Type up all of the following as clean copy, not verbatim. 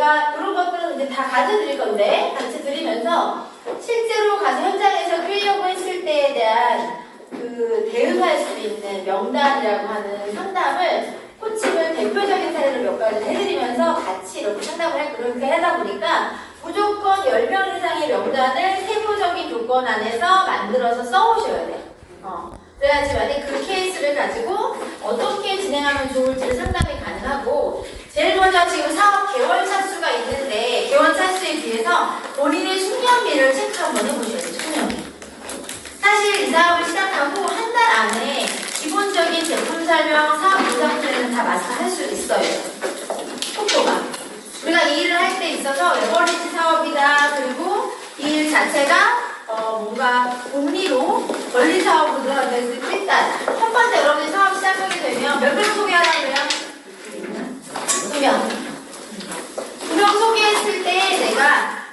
제가 이런 것들은 이제 다 가르쳐드릴 건데 같이 드리면서 실제로 가서 현장에서 끌려고 했을 때에 대한 그 대응할 수 있는 명단이라고 하는 상담을 코칭을 대표적인 사례를 몇 가지 해드리면서 같이 이렇게 상담을 할 그렇게 하다 보니까 무조건 10명 이상의 명단을 세부적인 조건 안에서 만들어서 써오셔야 돼요. 그래야지만 그 케이스를 가지고 어떻게 진행하면 좋을지를 상담이 가능하고 제일 먼저 지금 사업 개월 차수가 있는데 개월 차수에 비해서 본인의 숙련비를 체크 한번 해보셔야 돼요. 숙련비. 사실 이 사업을 시작하고 한 달 안에 기본적인 제품 설명, 사업 분석 플랜은 다 마스터할 수 있어요. 속도가. 우리가 이 일을 할 때 있어서 레버리지 사업이다. 그리고 이 일 자체가 뭔가 복리로 권리 사업으로 들어가는 수 있다. 첫 번째 여러분이 사업 시작하게 되면 몇 명 소개하라고요? 2명. 2명 소개했을 때 내가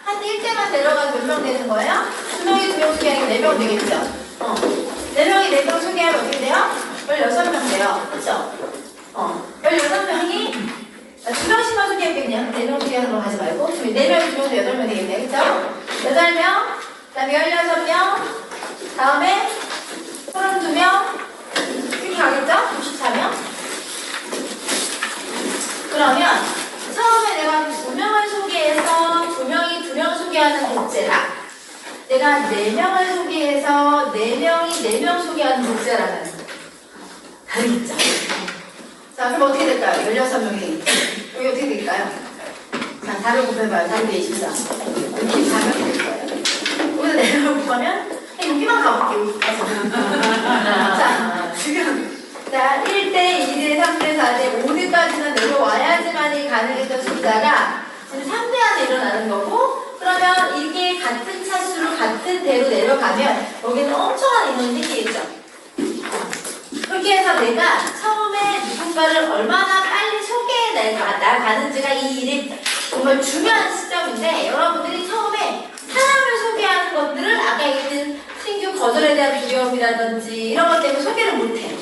한 1대만 데려가서 몇 명 되는 거예요? 2명이 2명 소개하니까 4명 되겠죠? 4명이 4명 소개하면 어떻게 돼요? 16명 돼요. 그쵸? 16명이 2명씩만 소개하면 되겠냐? 4명 소개하는 거 하지 말고 4명이 2명도 8명 되겠네. 그쵸? 8명, 그 다음에 16명, 다음에 32명, 이렇게 가겠죠? 64명? 그러면 처음에 내가 2명을 소개해서 2명이 2명 소개하는 독재라 내가 4명을 소개해서 4명이 4명 소개하는 독재라는 다르겠죠? 자, 그럼 어떻게 될까요? 16명이 여기 어떻게 될까요? 자, 다를 곱해봐요. 다르게 24 24명 될 거예요. 여기서 내려올 거면 여기만 가볼게요. 자, 지금 자, 1대, 2대, 3대, 4대, 5대까지는 내려와야지만이 가능했던 숫자가 지금 3대 안에 일어나는 거고 그러면 이게 같은 차수로 같은 대로 내려가면 여기는 엄청난 인원이 생기겠죠. 그렇게 해서 내가 처음에 누군가를 얼마나 빨리 소개해 나가는지가 이 일이 정말 중요한 시점인데 여러분들이 처음에 사람을 소개하는 것들을 아까 얘기했던 신규 거절에 대한 두려움이라든지 이런 것 때문에 소개를 못해요.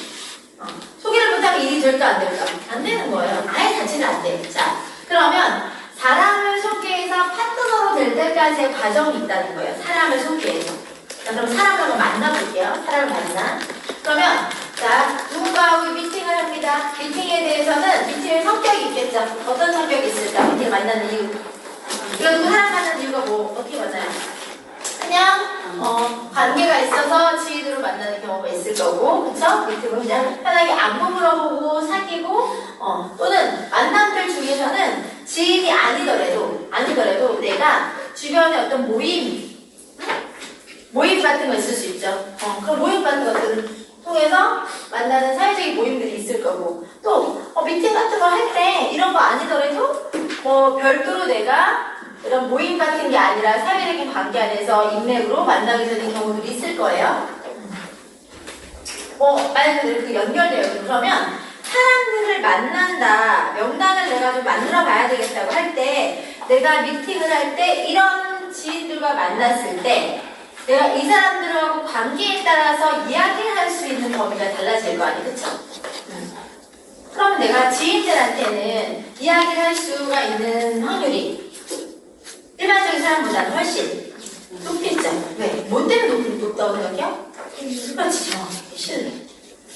소개를 못하면 일이 될까 안 될까? 안 되는 거예요. 아예 자체는 안 돼. 자, 그러면 사람을 소개해서 파트너로 될 때까지의 과정이 있다는 거예요. 사람을 소개해서. 자, 그럼 사람을 한번 만나볼게요. 사람을 만나. 그러면 자, 누군가하고 미팅을 합니다. 미팅에 대해서는 미팅의 성격이 있겠죠. 어떤 성격이 있을까? 미팅을 만나는 이유. 이거 누구 사람 만나는 이유가 뭐 어떻게 만나요? 그냥 관계가 있어서 지인으로 만나는 경우가 있을 거고, 그쵸? 미팅은 그냥 편하게 안부 물어보고 사귀고, 또는 만남들 중에서는 지인이 아니더라도 내가 주변에 어떤 모임 같은 거 있을 수 있죠. 그런 모임 같은 것들을 통해서 만나는 사회적인 모임들이 있을 거고, 또 미팅 같은 거 할 때 이런 거 아니더라도 뭐 별도로 내가 이런 모임 같은 게 아니라 사회적인 관계 안에서 인맥으로 만나게 되는 경우들이 있을 거예요. 만약에 그 연결돼요. 그러면 사람들을 만난다, 명단을 내가 좀 만들어 봐야 되겠다고 할 때, 내가 미팅을 할 때 이런 지인들과 만났을 때 내가 이 사람들하고 관계에 따라서 이야기할 수 있는 범위가 달라질 거 아니에요. 그쵸? 그러면 내가 지인들한테는 이야기를 할 수가 있는 확률이 일반적인 사람보다는 훨씬 높겠죠. 왜? 뭐 때문에 높다고 생각해요? 그렇지, 정확하게 신뢰.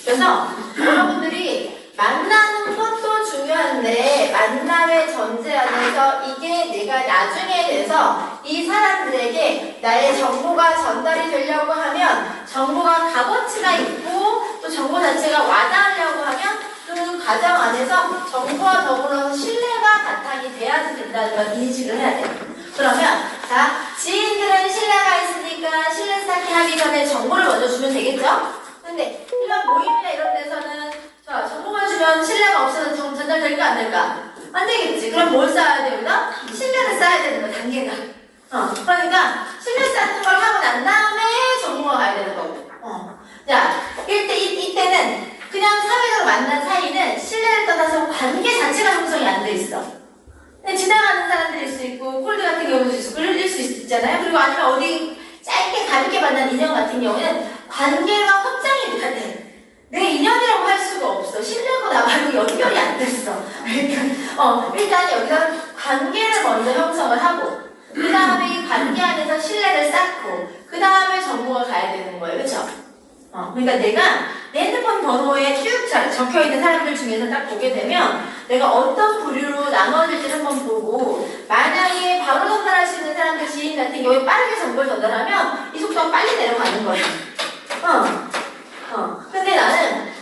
그래서 여러분들이 만나는 것도 중요한데 만남의 전제 안에서 이게 내가 나중에 돼서 이 사람들에게 나의 정보가 전달이 되려고 하면 정보가 값어치가 있고 또 정보 자체가 와닿으려고 하면 그 과정 안에서 정보와 더불어서 신뢰가 바탕이 돼야지 된다는 걸 인식을 해야 돼요. 그러면 자, 지인들은 신뢰가 있으니까 신뢰 쌓기 하기 전에 정보를 먼저 주면 되겠죠? 근데 이런 모임이나 이런 데서는 자, 정보만 주면 신뢰가 없어서 전달될까 안 될까? 안 되겠지. 그럼 뭘 쌓아야 됩니다? 신뢰를 쌓아야 되는 거야, 단계가. 그러니까 신뢰 쌓는 걸 하고 난 다음에 정보가 가야 되는 거고. 자, 이때는 그냥 사회적으로 만난 사이는 신뢰를 떠나서 관계 자체가 형성이 안 돼 있어. 지나가는 사람들일 수 있고 콜드 같은 경우도 있고 그럴 수 있잖아요. 그리고 아니면 어디 짧게 가볍게 만난 인연 같은 경우는 관계가 확장이 돼야 돼. 내 인연이라고 할 수가 없어. 신뢰고 나가고 연결이 안 됐어. 그러니까 일단 여기서 관계를 먼저 형성을 하고 그 다음에 이 관계 안에서 신뢰를 쌓고 그 다음에 정보가 가야 되는 거예요. 그쵸? 그러니까 내가 내 핸드폰 번호에 쭉 적혀있는 사람들 중에서 딱 보게 되면 내가 어떤 부류로 나눠질지 한번 보고 만약에 바로 전달할 수 있는 사람들 지인 같은 경우에 빠르게 정보를 전달하면 이 속도가 빨리 내려가는 거예요. 근데 나는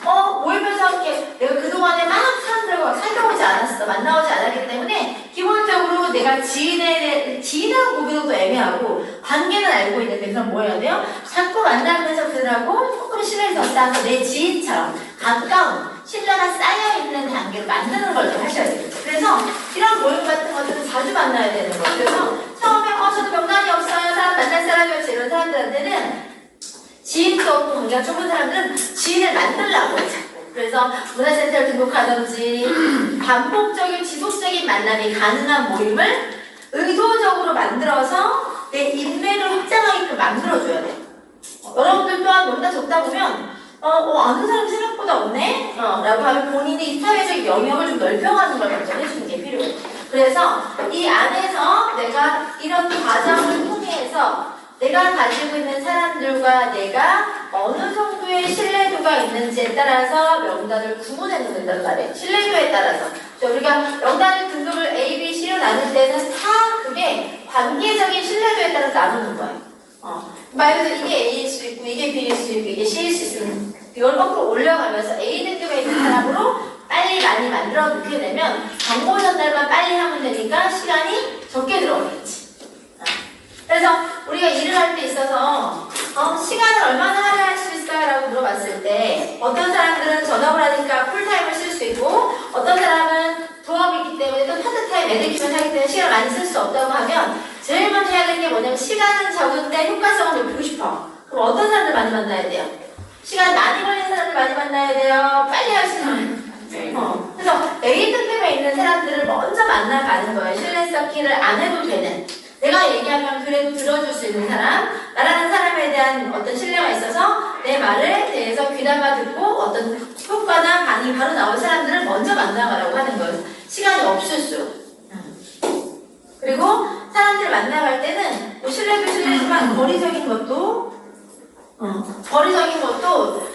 모이면서 함께 내가 그동안에 많은 사람들과 살펴보지 않았어. 만나보지 않았기 때문에 기본적으로 내가 지인하고 보기도 또 애매하고 관계는 알고 있는데 그럼 뭐 해야 돼요? 자꾸 만나면서 그들하고 조금 신뢰를 더 쌓아서 내 지인처럼 가까운 신뢰가 쌓여있는 관계를 만드는 걸 좀 하셔야 돼요. 그래서 이런 모임 같은 것들은 자주 만나야 되는 거예요. 그래서 처음에 저도 명단이 없어요. 사람 만날 사람이 없어. 이런 사람들한테는 지인도 없고 관계가 좁은 사람들은 지인을 만들려고 해요. 그래서 문화센터를 등록하든지 반복적인 지속적인 만남이 가능한 모임을 의도적으로 만들어서 내 인맥을 확장하게끔 만들어줘야 돼요. 여러분들 또한 농담 적다 보면 아는 사람이 생각보다 없네? 라고 하면 본인이 사회적 영역을 좀 넓혀가는 걸 먼저 해주는 게 필요해요. 그래서 이 안에서 내가 이런 과정을 통해서 내가 가지고 있는 사람들과 내가 어느 정도의 신뢰도가 있는지에 따라서 명단을 구분해 놓는단 말이에요. 신뢰도에 따라서. 우리가 명단을 등급을 A, B, C로 나눌 때는 다 그게 관계적인 신뢰도에 따라서 나누는 거예요. 말 그대로 이게 A일 수 있고 이게 B일 수 있고 이게 C일 수 있으면 이걸 거꾸로 올려가면서 A 등급에 있는 사람으로 빨리 많이 만들어 놓게 되면 정보 전달만 빨리 하면 되니까 시간이 적게 들어오겠지. 그래서 우리가 일을 할 때 있어서 시간을 얼마나 할애할 수 있어요? 라고 물어봤을 때 어떤 사람들은 전업을 하니까 풀타임을 쓸 수 있고 어떤 사람은 동업이 있기 때문에 또 파트타임 애들 키우면 하기 때문에 시간을 많이 쓸 수 없다고 하면 제일 먼저 해야 되는 게 뭐냐면 시간은 적은데 효과성을 높이고 싶어. 그럼 어떤 사람들 많이 만나야 돼요? 시간 많이 걸리는 사람들 많이 만나야 돼요? 빨리 할 수 있는 그래서 A 등급에 있는 사람들을 먼저 만나가는 거예요. 신뢰 쌓기를 안 해도 되는. 내가 얘기하면 그래도 들어줄 수 있는 사람, 나라는 사람에 대한 어떤 신뢰가 있어서 내 말에 대해서 귀담아 듣고 어떤 효과나 반응이 바로 나올 사람들을 먼저 만나가라고 하는 거예요. 시간이 없을수록. 그리고 사람들 만나갈 때는 뭐 신뢰도 신뢰지만 거리적인 것도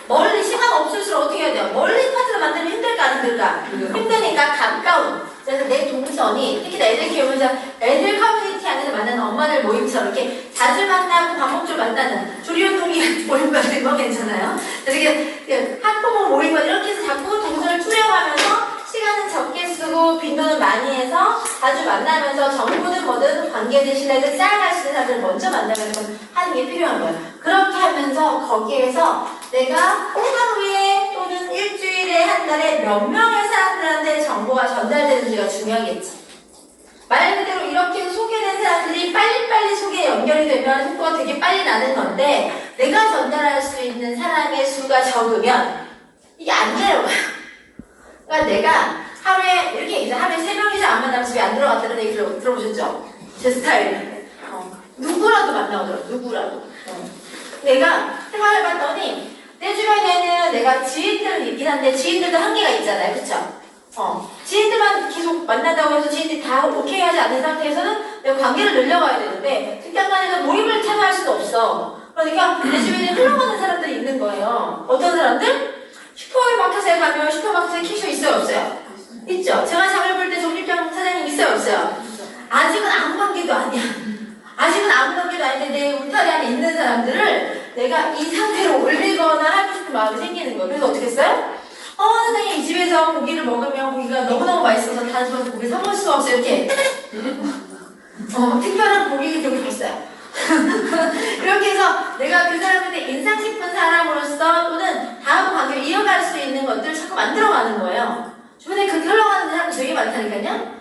멀리 시간 없을수록 어떻게 해야 돼요? 멀리 파트너 만들면 힘들까 안 힘들까? 힘드니까 가까운. 그래서 내 동선이 특히 애들 키우면서 애들 커뮤니티 안에서 만나는 엄마들 모임처럼 이렇게 자주 만나고 반복적으로 만나는 조리운동이 모임 같은 거 괜찮아요? 이렇게 학부모 모임 이렇게 해서 자꾸 동선을 투영하면서 시간은 적게 쓰고 빈도는 많이 해서 자주 만나면서 정보는 뭐든 관계된 신뢰를 쌓아갈 수 있는 사람들을 먼저 만나면서 하는 게 필요한 거예요. 그렇게 하면서 거기에서 내가 하루에 또는 일주일에 한 달에 몇 명의 사람들한테 정보가 전달되는지가 중요하겠지. 말 그대로 이렇게 소개된 사람들이 빨리빨리 소개에 연결이 되면 속도가 되게 빨리 나는 건데 내가 전달할 수 있는 사람의 수가 적으면 이게 안 내려가요. 그러니까 내가 하루에 이렇게 이제 하루에 3명 이상 안 만나면 집에 안 들어갔다는 얘기 들어보셨죠? 제 스타일은 누구라도 만나오더라고. 누구라도. 내가 생각해봤더니 내 주변에는 내가 지인들은 있긴 한데 지인들도 한계가 있잖아요. 그쵸? 지인들만 계속 만난다고 해서 지인들이 다 오케이 하지 않는 상태에서는 내가 관계를 늘려가야 되는데 직장간에서 모임을 참여할 수도 없어. 그러니까 내 주변에 흘러가는 사람들이 있는 거예요. 어떤 사람들? 슈퍼마켓에 가면 슈퍼마켓에 캐셔 있어요? 없어요? 있죠? 제가 장을 볼 때 정육점 사장님 있어요? 없어요? 아직은 아무 관계도 아니야. 아직은 아무 관계도 아닌데 내 울타리 안에 있는 사람들을 내가 이 상태로 올리거나 하고 싶은 마음이 생기는 거예요. 그래서 어떻게 했어요? 선생님 이 집에서 고기를 먹으면 고기가 너무너무 맛있어서 다른 집에서 고기 사 먹을 수가 없어요. 이렇게 특별한 고기를 들고 싶었어요. 그렇게 해서 내가 그 사람한테 인상 깊은 사람으로서 또는 다음 관계를 이어갈 수 있는 것들을 자꾸 만들어가는 거예요. 주변에 그렇게 흘러가는 사람이 되게 많다니까요.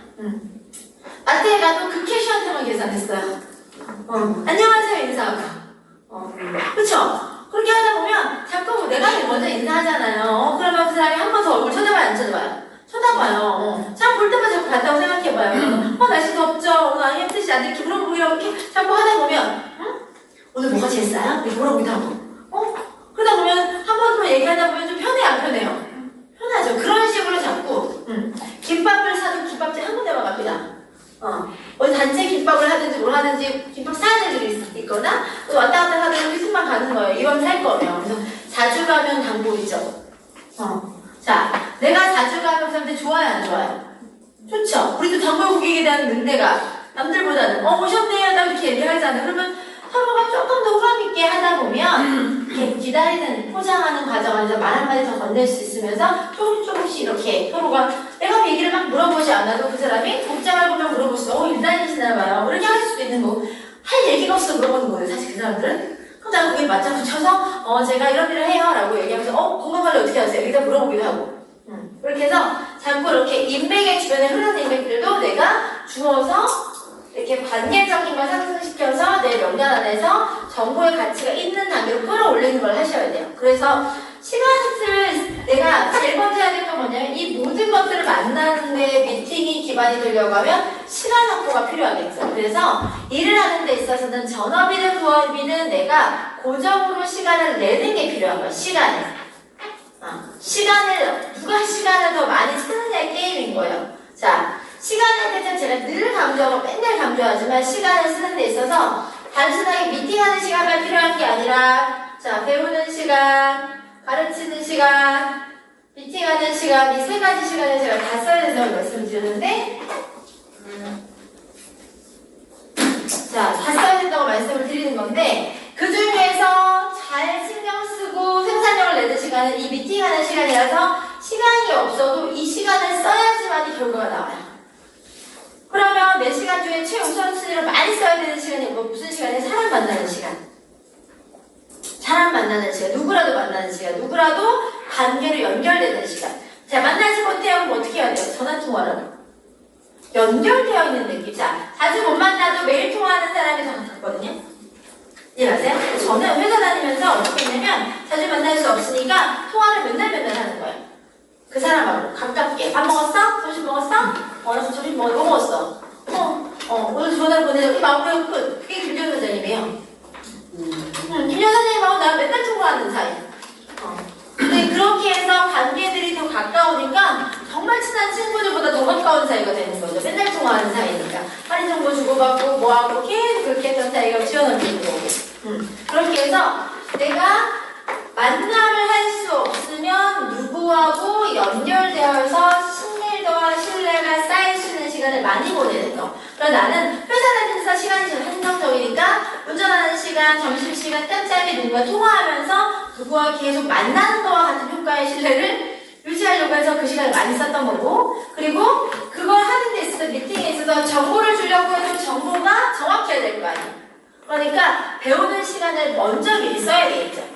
마트에 가도 그 캐셔한테만 계산했어요. 안녕하세요 인사하고. 그쵸? 그렇게 하다 보면 자꾸 내가 먼저 인사하잖아요. 그러면 그 사람이 한 번 더 얼굴 쳐다봐요? 안 쳐다봐요? 쳐다봐요. 참 볼 때마다 자꾸 봤다고 생각해봐요. 날씨 덥죠? 오늘 아니 힘드시지 않 이렇게 물어보고 이렇게 자꾸 하다 보면 오늘 뭐가 제일 싸요? 이렇게 물어보기도 하고 그러다 보면 한 번 더 얘기하다 보면 좀 편해요? 안 편해요? 편하죠. 그런 식으로 자꾸 김밥을 사도 김밥집 한 군데만 갑니다. 가든지 김밥 사는 애들이 있거나 또 왔다 갔다 하다가 휴식만 가는 거예요. 이왕 살 거면. 그래서 자주 가면 단골이죠. 자, 내가 자주 가면 사람들 좋아요, 안 좋아요? 좋죠. 우리도 단골 고객에 대한 응대가 남들보다는 오셨네요, 나 이렇게 얘기하잖아요. 그러면 서로가 조금 더 호감있게 하다 보면 이렇게 기다리는, 포장하는 과정 안에서 말 한마디 더 건넬 수 있으면서 조금씩 이렇게 서로가 내가 얘기를 막 물어보지 않아도 그 사람이 복장을 보면 물어볼 수 일 다니시나 봐요. 이렇게 할 수도 있는 거고 할 얘기가 없어서 물어보는 거예요, 사실 그 사람들은. 그럼 나는 거기에 맞춰 붙여서 제가 이런 일을 해요 라고 얘기하면서 건강관리 어떻게 하세요? 여기다 물어보기도 하고 그렇게 해서 자꾸 이렇게 인맥의 주변에 흐르는 인맥들도 내가 주어서 이렇게 관계적인 걸 상승시켜서 내 명단 안에서 정보의 가치가 있는 단계로 끌어올리는 걸 하셔야 돼요. 그래서 시간을 내가 제일 먼저 해야 될 건 뭐냐면 이 모든 것들을 만나는 데 미팅이 기반이 되려고 하면 시간 확보가 필요하겠죠. 그래서 일을 하는 데 있어서는 전업이든 부업이든 내가 고정으로 시간을 내는 게 필요한 거예요. 시간을 누가 시간을 더 많이 쓰느냐의 게임인 거예요. 자, 시간에 대해서 제가 늘 강조하고 맨날 강조하지만 시간을 쓰는 데 있어서 단순하게 미팅하는 시간만 필요한 게 아니라 자, 배우는 시간, 가르치는 시간, 미팅하는 시간 이 세 가지 시간을 제가 다 써야 된다고 말씀드렸는데 자, 다 써야 된다고 말씀을 드리는 건데 그 중에서 잘 신경 쓰고 생산력을 내는 시간은 이 미팅하는 시간이라서 시간이 없어도 이 시간을 써야지만 이 결과가 나와요. 그러면 내 시간 중에 최우선순위로 많이 써야 되는 시간이 무슨 시간이에요? 사람 만나는 시간. 사람 만나는 시간. 누구라도 만나는 시간. 누구라도 관계로 연결되는 시간. 자, 만나지 못해요. 그럼 어떻게 해야 돼요? 전화통화를. 연결되어 있는 느낌. 자, 자주 못 만나도 매일 통화하는 사람이 더 같거든요. 이해가세요? 저는 회사 다니면서 어떻게 했냐면 자주 만날 수 없으니까 통화를 맨날 하는 거예요. 그 사람하고 가깝게 밥 먹었어? 점심 먹었어? 나 점심 뭐 먹었어? 오늘 전화를 보내자. 이 마무리가 끝. 그게 김 여사장님이에요. 김 여사장님하고 나랑 맨날 통화하는 사이. 근데 그렇게 해서 관계들이 더 가까우니까 정말 친한 친구들보다 더 가까운 사이가 되는 거죠. 맨날 통화하는 사이니까. 할인 정보 주고받고 뭐하고 계속 그렇게 했던 사이가 지어놓는 거고. 그렇게 해서 내가 만남을 할 수 없으면 누구하고 연결되어서 친밀도와 신뢰가 쌓일 수 있는 시간을 많이 보내는 거. 그럼 나는 회사 다니면서 시간이 좀 한정적이니까 운전하는 시간, 점심시간 짬짬이 누구와 통화하면서 누구와 계속 만나는 거와 같은 효과의 신뢰를 유지하려고 해서 그 시간을 많이 썼던 거고 그리고 그걸 하는 데 있어서 미팅에 있어서 정보를 주려고 해도 정보가 정확해야 될 거 아니에요. 그러니까 배우는 시간을 먼저 미리 써야 되겠죠.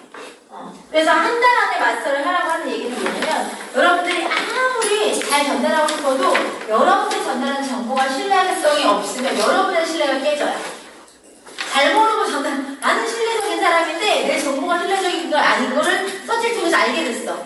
그래서 한 달 안에 마스터를 하라고 하는 얘기는 뭐냐면 여러분들이 아무리 잘 전달하고 싶어도 여러분들이 전달하는 정보가 신뢰성이 없으면 여러분의 신뢰가 깨져요. 잘 모르고 나는 신뢰적인 사람인데 내 정보가 신뢰적인 거 아닌 거를 서치를 통해서 알게 됐어.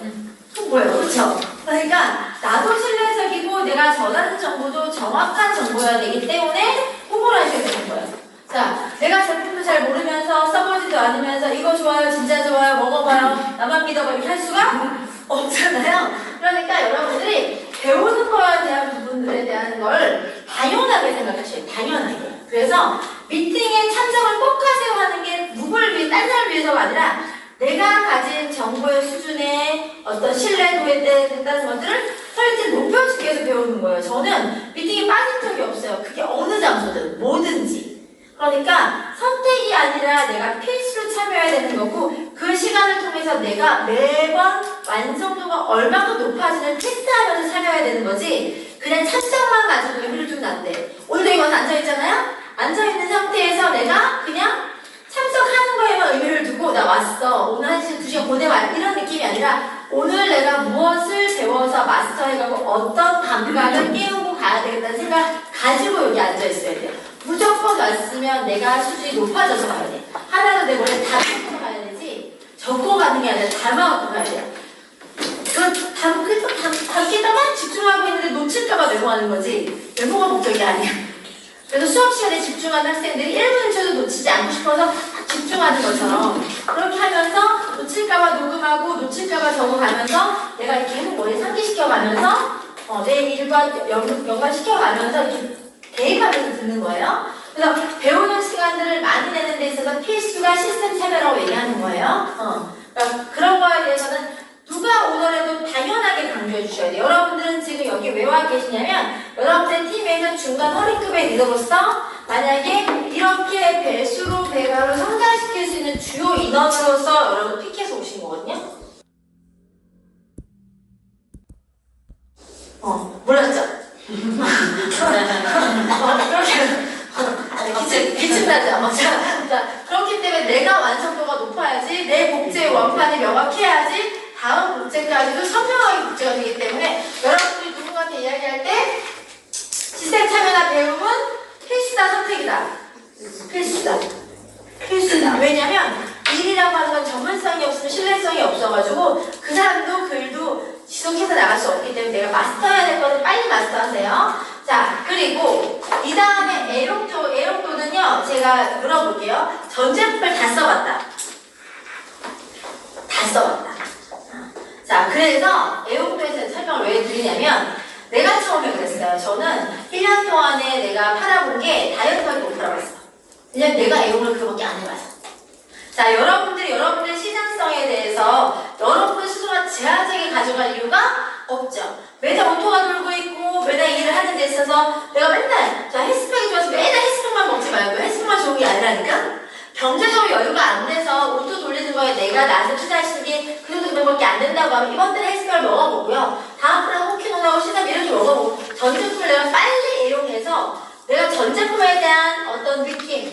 그건 뭐예요? 그렇죠? 그러니까 나도 신뢰적이고 내가 전하는 정보도 정확한 정보여야 되기 때문에 홍보를 하셔야 되는 거예요. 자, 내가 제품도 잘 모르면서 써보지도 않으면서 이거 좋아요, 진짜 좋아요, 먹어봐요, 나만 믿어봐 이렇게 할 수가 없잖아요. 그러니까 여러분들이 배우는 거에 대한 부분들에 대한 걸 당연하게 생각하셔요. 당연하게. 그래서 미팅에 참석을 꼭 하세요 하는 게 누구를 위해, 딴 사람을 위해서가 아니라 내가 가진 정보의 수준에 어떤 신뢰도에 된다는 것들을 퀄리티를 높여주기 위해서 배우는 거예요. 저는 미팅에 빠진 적이 없어요. 그게 어느 장소든 뭐든지. 그러니까 선택이 아니라 내가 필수로 참여해야 되는 거고 그 시간을 통해서 내가 매번 완성도가 얼마큼 높아지는 테스트하면서 참여해야 되는 거지 그냥 참석만 가지고 의미를 두면 안 돼. 오늘도 이거 앉아있잖아요? 앉아있는 상태에서 내가 그냥 참석하는 거에만 의미를 두고 나 왔어. 오늘 1시간, 2시간 보내와. 이런 느낌이 아니라 오늘 내가 무엇을 배워서 마스터해가고 어떤 감각을 깨우고 가야 되겠다는 생각 가지고 여기 앉아있어야 돼요. 무조건 왔으면 내가 수준이 높아져서 가야 돼. 하나도 내 머리에 다 적고 가야 되지 적고 가는 게 아니라 담아갖고 가야 돼요. 담기다만 집중하고 있는데 놓칠까봐 메모하는 거지 메모가 목적이 아니야. 그래서 수업 시간에 집중하는 학생들이 1분 1초도 놓치지 않고 싶어서 집중하는 것처럼 그렇게 하면서 놓칠까봐 녹음하고 놓칠까봐 적어가면서 내가 이렇게 계속 머리에 상기시켜가면서 내 일과 연관시켜가면서 이렇게 대입하면서 듣는 거예요. 그래서 배우는 시간들을 많이 내는 데 있어서 필수가 시스템 참여라고 얘기하는 거예요. 그러니까 그런 거에 대해서는 누가 오더라도 당연하게 강조해 주셔야 돼요. 여러분들은 지금 여기 왜 와 계시냐면 여러분들 팀에서 중간 허리급의 리더로서 만약에 이렇게 배수로 배가로 성장시킬 수 있는 주요 인원으로서 여러분 픽해서 오신 거거든요. 몰랐죠? 그렇게 기침 나죠? 자, 그렇기 때문에 내가 완성도가 높아야지 내 복제의 원판이 명확해야지 다음 복제까지도 선명하게 복제가 되기 때문에 여러분들이 누군가한테 이야기할 때 시스템 참여나 배움은 필수다 선택이다. 필수다. 왜냐면 일이라고 하는 건 전문성이 없으면 신뢰성이 없어가지고 그 사람도 그 일도 지속해서 나갈 수 없기 때문에 내가 마스터해야 될 거는 빨리 마스터하세요. 자, 그리고 이 다음에 애용도는요 제가 물어볼게요. 전 제품을 다 써봤다. 자, 그래서 애용도에서 설명을 왜 드리냐면 내가 처음에 그랬어요. 저는 1년 동안에 내가 팔아본 게 다이어트밖에 못 팔아봤어. 왜냐면 내가 애용을 그거밖에 안 해봤어. 자, 여러분들의 시장성에 대해서 여러분 스스로가 제한적인 가져갈 이유가 없죠. 매달 오토가 돌고 있고 매달 일을 하는 데 있어서 내가 맨날 자 헬스팩이 좋아서 매달 헬스팩만 먹지 말고 헬스팩만 좋은 게 아니라니까. 경제적으로 여유가 안 돼서 오토 돌리는 거에 내가 나한테 투자하시는 게 그 정도 금액밖에 안 된다고 하면 이번 달에 헬스팩을 먹어보고요. 다음 달에 호키노나고 시담 이렇게 먹어보고 전 제품을 내가 빨리 이용해서 내가 전 제품에 대한 어떤 느낌,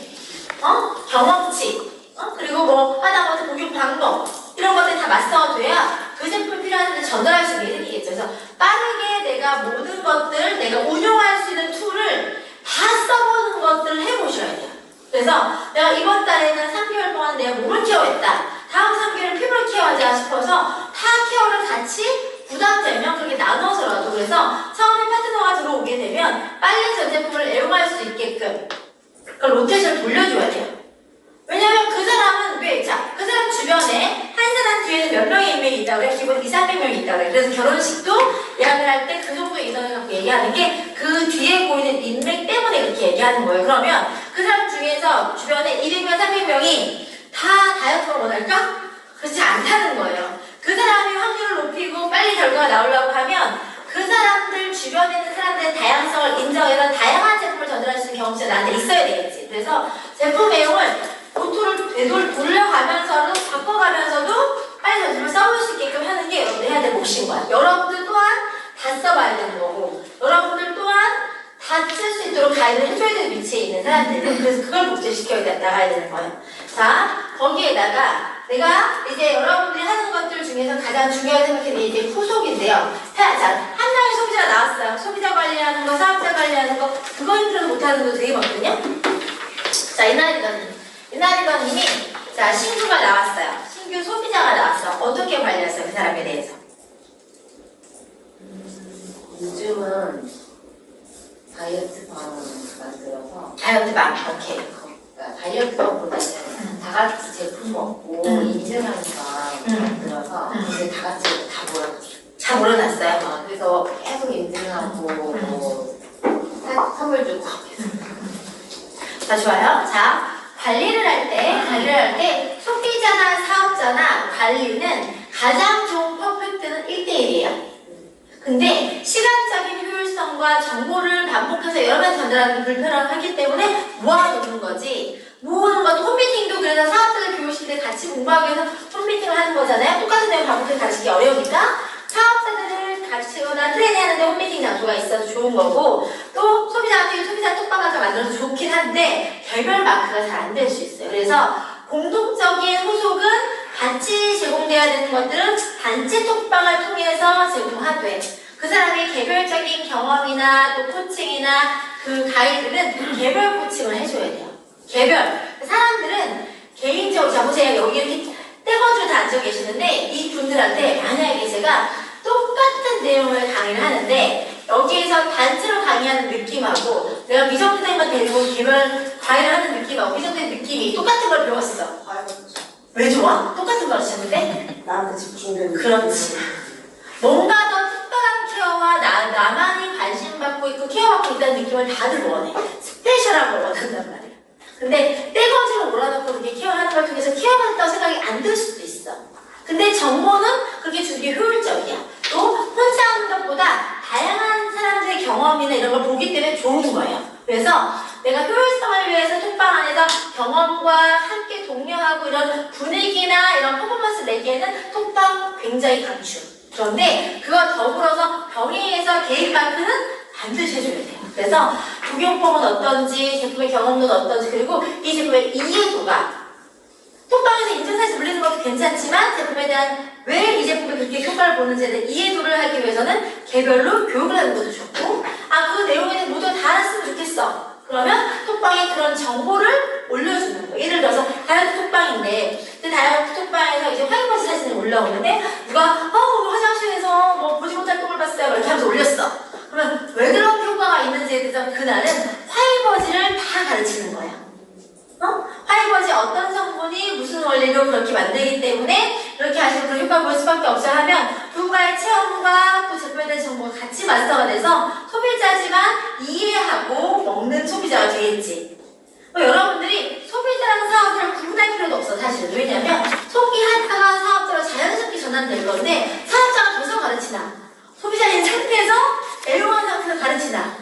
경험치, 그리고 뭐 하다못해 복용 방법 이런 것들 다 마스터가 돼야 그 제품 필요한데 전달할 수 있는 게 생기겠죠. 그래서 빠르게 내가 모든 것들 내가 운용할 수 있는 툴을 다 써보는 것들을 해보셔야 돼요. 그래서 내가 이번 달에는 3개월 동안 내가 몸을 케어했다. 다음 3개월은 피부를 케어하자 싶어서 타 케어를 같이 부담되면 그렇게 나눠서라도 그래서 처음에 파트너가 들어오게 되면 빨리 전 제품을 애용할 수 있게끔 그 로테이션을 돌려줘야 돼요. 왜냐면 그 사람은 그 사람 주변에 한 사람 뒤에는 몇 명의 인맥이 있다고 그래? 기본 200~300명이 있다고 그래. 그래서 결혼식도 예약을 할 때 그 정도의 인원을 갖고 얘기하는 게 그 뒤에 보이는 인맥 때문에 그렇게 얘기하는 거예요. 그러면 그 사람 중에서 주변에 200명, 300명이 다 다이어트를 원할까? 그렇지 않다는 거예요. 그 사람이 확률을 높이고 빨리 결과가 나오려고 하면 그 사람들 주변에 있는 사람들의 다양성을 인정해서 다양한 제품을 전달할 수 있는 경험치가 나한테 있어야 되겠지. 그래서 제품 애용을 오토를 돌려가면서도 바꿔가면서도 빨리 전제품을 써볼 수 있게끔 하는 게 여러분들 해야 될 몫인 거야. 여러분들 또한 다 써봐야 되는 거고 여러분들 또한 다 쓸 수 있도록 가이드를 해줘야 되는 위치에 있는 사람들. 그래서 그걸 복제시켜 나가야 되는 거예요. 자, 거기에다가 내가 이제 여러분들이 하는 것들 중에서 가장 중요하게 생각하는 게 이제 후속인데요. 자, 한 명의 소비자가 나왔어요. 소비자 관리하는 거, 사업자 관리하는 거, 그거 힘들어서 못하는 거 되게 많거든요. 자, 이나리더님이 자 신규가 나왔어요. 신규 소비자가 나왔어. 어떻게 관리했어요? 그 사람에 대해서. 요즘은 다이어트방을 만들어서 다이어트방. 오케이. 그러니까 다이어트방보다는 다 같이 제품 먹고 인증하니까 만들어서 이제 다 같이 다 몰아놨어요. 그래서 계속 인증하고 뭐 선물 주고 자, 좋아요. 자, 관리를 할 때 소비자나 사업자나 관리는 가장 좋은 퍼펙트는 1대1이에요. 근데 시간적인 효율성과 정보를 반복해서 여러 번 전달하는 게 불편하기 때문에 모아놓는 거지. 모으는 건 홈미팅도 그래서 사업자들 교육실 때 같이 공부하기 위해서 홈미팅을 하는 거잖아요. 똑같은 내용 반복해서 가르치기 어려우니까 사업자들을 가르치거나 트레이닝하는데 홈미팅 장소가 있어서 좋은 거고 또 소비자한테 소비자 톡방을 만들어서 좋긴 한데 개별 마크가 잘 안 될 수 있어요. 그래서 공동적인 후속은 같이 제공돼야 되는 것들은 단체 톡방을 통해서 제공하되 그 사람의 개별적인 경험이나 또 코칭이나 그 가이드는 개별 코칭을 해줘야 돼요. 개별. 사람들은 개인적으로 자 보세요. 여기 이렇게 떼거지로 다 앉아 계시는데 이 분들한테 만약에 제가 똑같은 내용을 강의를 하는데 여기에서 단체로 강의하는 느낌하고 내가 미정부된 걸 데리고 개별 과외를 하는 느낌하고 미정부된 느낌이 똑같은 걸 배웠어. 왜 좋아? 똑같은 걸 하셨는데? 나한테 집중되는 그렇지. 뭔가 더 특별한 케어와 나만이 관심 받고 있고 케어받고 있다는 느낌을 다들 원해. 떼거지라는 걸 원한단 말이야. 근데 떼거지로 몰아넣고 그렇게 케어하는 걸 통해서 케어받았다고 생각이 안 들 수도 있어. 근데 정보는 그렇게 주는 게 효율적이야. 또 혼자 하는 것보다 다양한 사람들의 경험이나 이런 걸 보기 때문에 좋은 거예요. 그래서 내가 효율성을 위해서 톡방 안에서 경험과 함께 독려하고 이런 분위기나 이런 퍼포먼스 내기에는 톡방 굉장히 강추. 그런데 그거 더불어서 병행해서 개인마크는 반드시 해줘야 돼요. 그래서 적용법은 어떤지, 제품의 경험도는 어떤지, 그리고 이 제품의 이해도가 톡방에서 인증사실 올리는 것도 괜찮지만 제품에 대한 왜 이 제품이 그렇게 효과를 보는지에 대한 이해도를 하기 위해서는 개별로 교육을 하는 것도 좋고, 아, 그 내용에 대해서 모두가 다 알았으면 좋겠어. 그러면 톡방에 그런 정보를 올려주는 거예요. 예를 들어서 다이어트 톡방인데 그 다이어트 톡방에서 이제 화이트버스 사진이 올라오는데 누가 오늘 화장실에서 뭐 보지 못할 똥을 봤어요 이렇게 하면서 올렸어. 그러면 왜 그런 효과가 있는지에 대해서 그날은 화이버지를 다 가르치는 거야. 화이버지 어떤 성분이 무슨 원리로 그렇게 만들기 때문에 이렇게 하시면 그런 효과를 볼 수밖에 없어 하면 누군가의 체험과 또 제품에 대한 정보가 같이 마스터가 돼서 소비자지만 이해하고 먹는 소비자가 되겠지. 여러분들이 소비자랑 사업자를 구분할 필요도 없어 사실은. 왜냐하면 소비하다가 사업자로 자연스럽게 전환될 건데 사업자가 계속 가르치나 소비자인 상태에서 애용한 상태에서 가르치나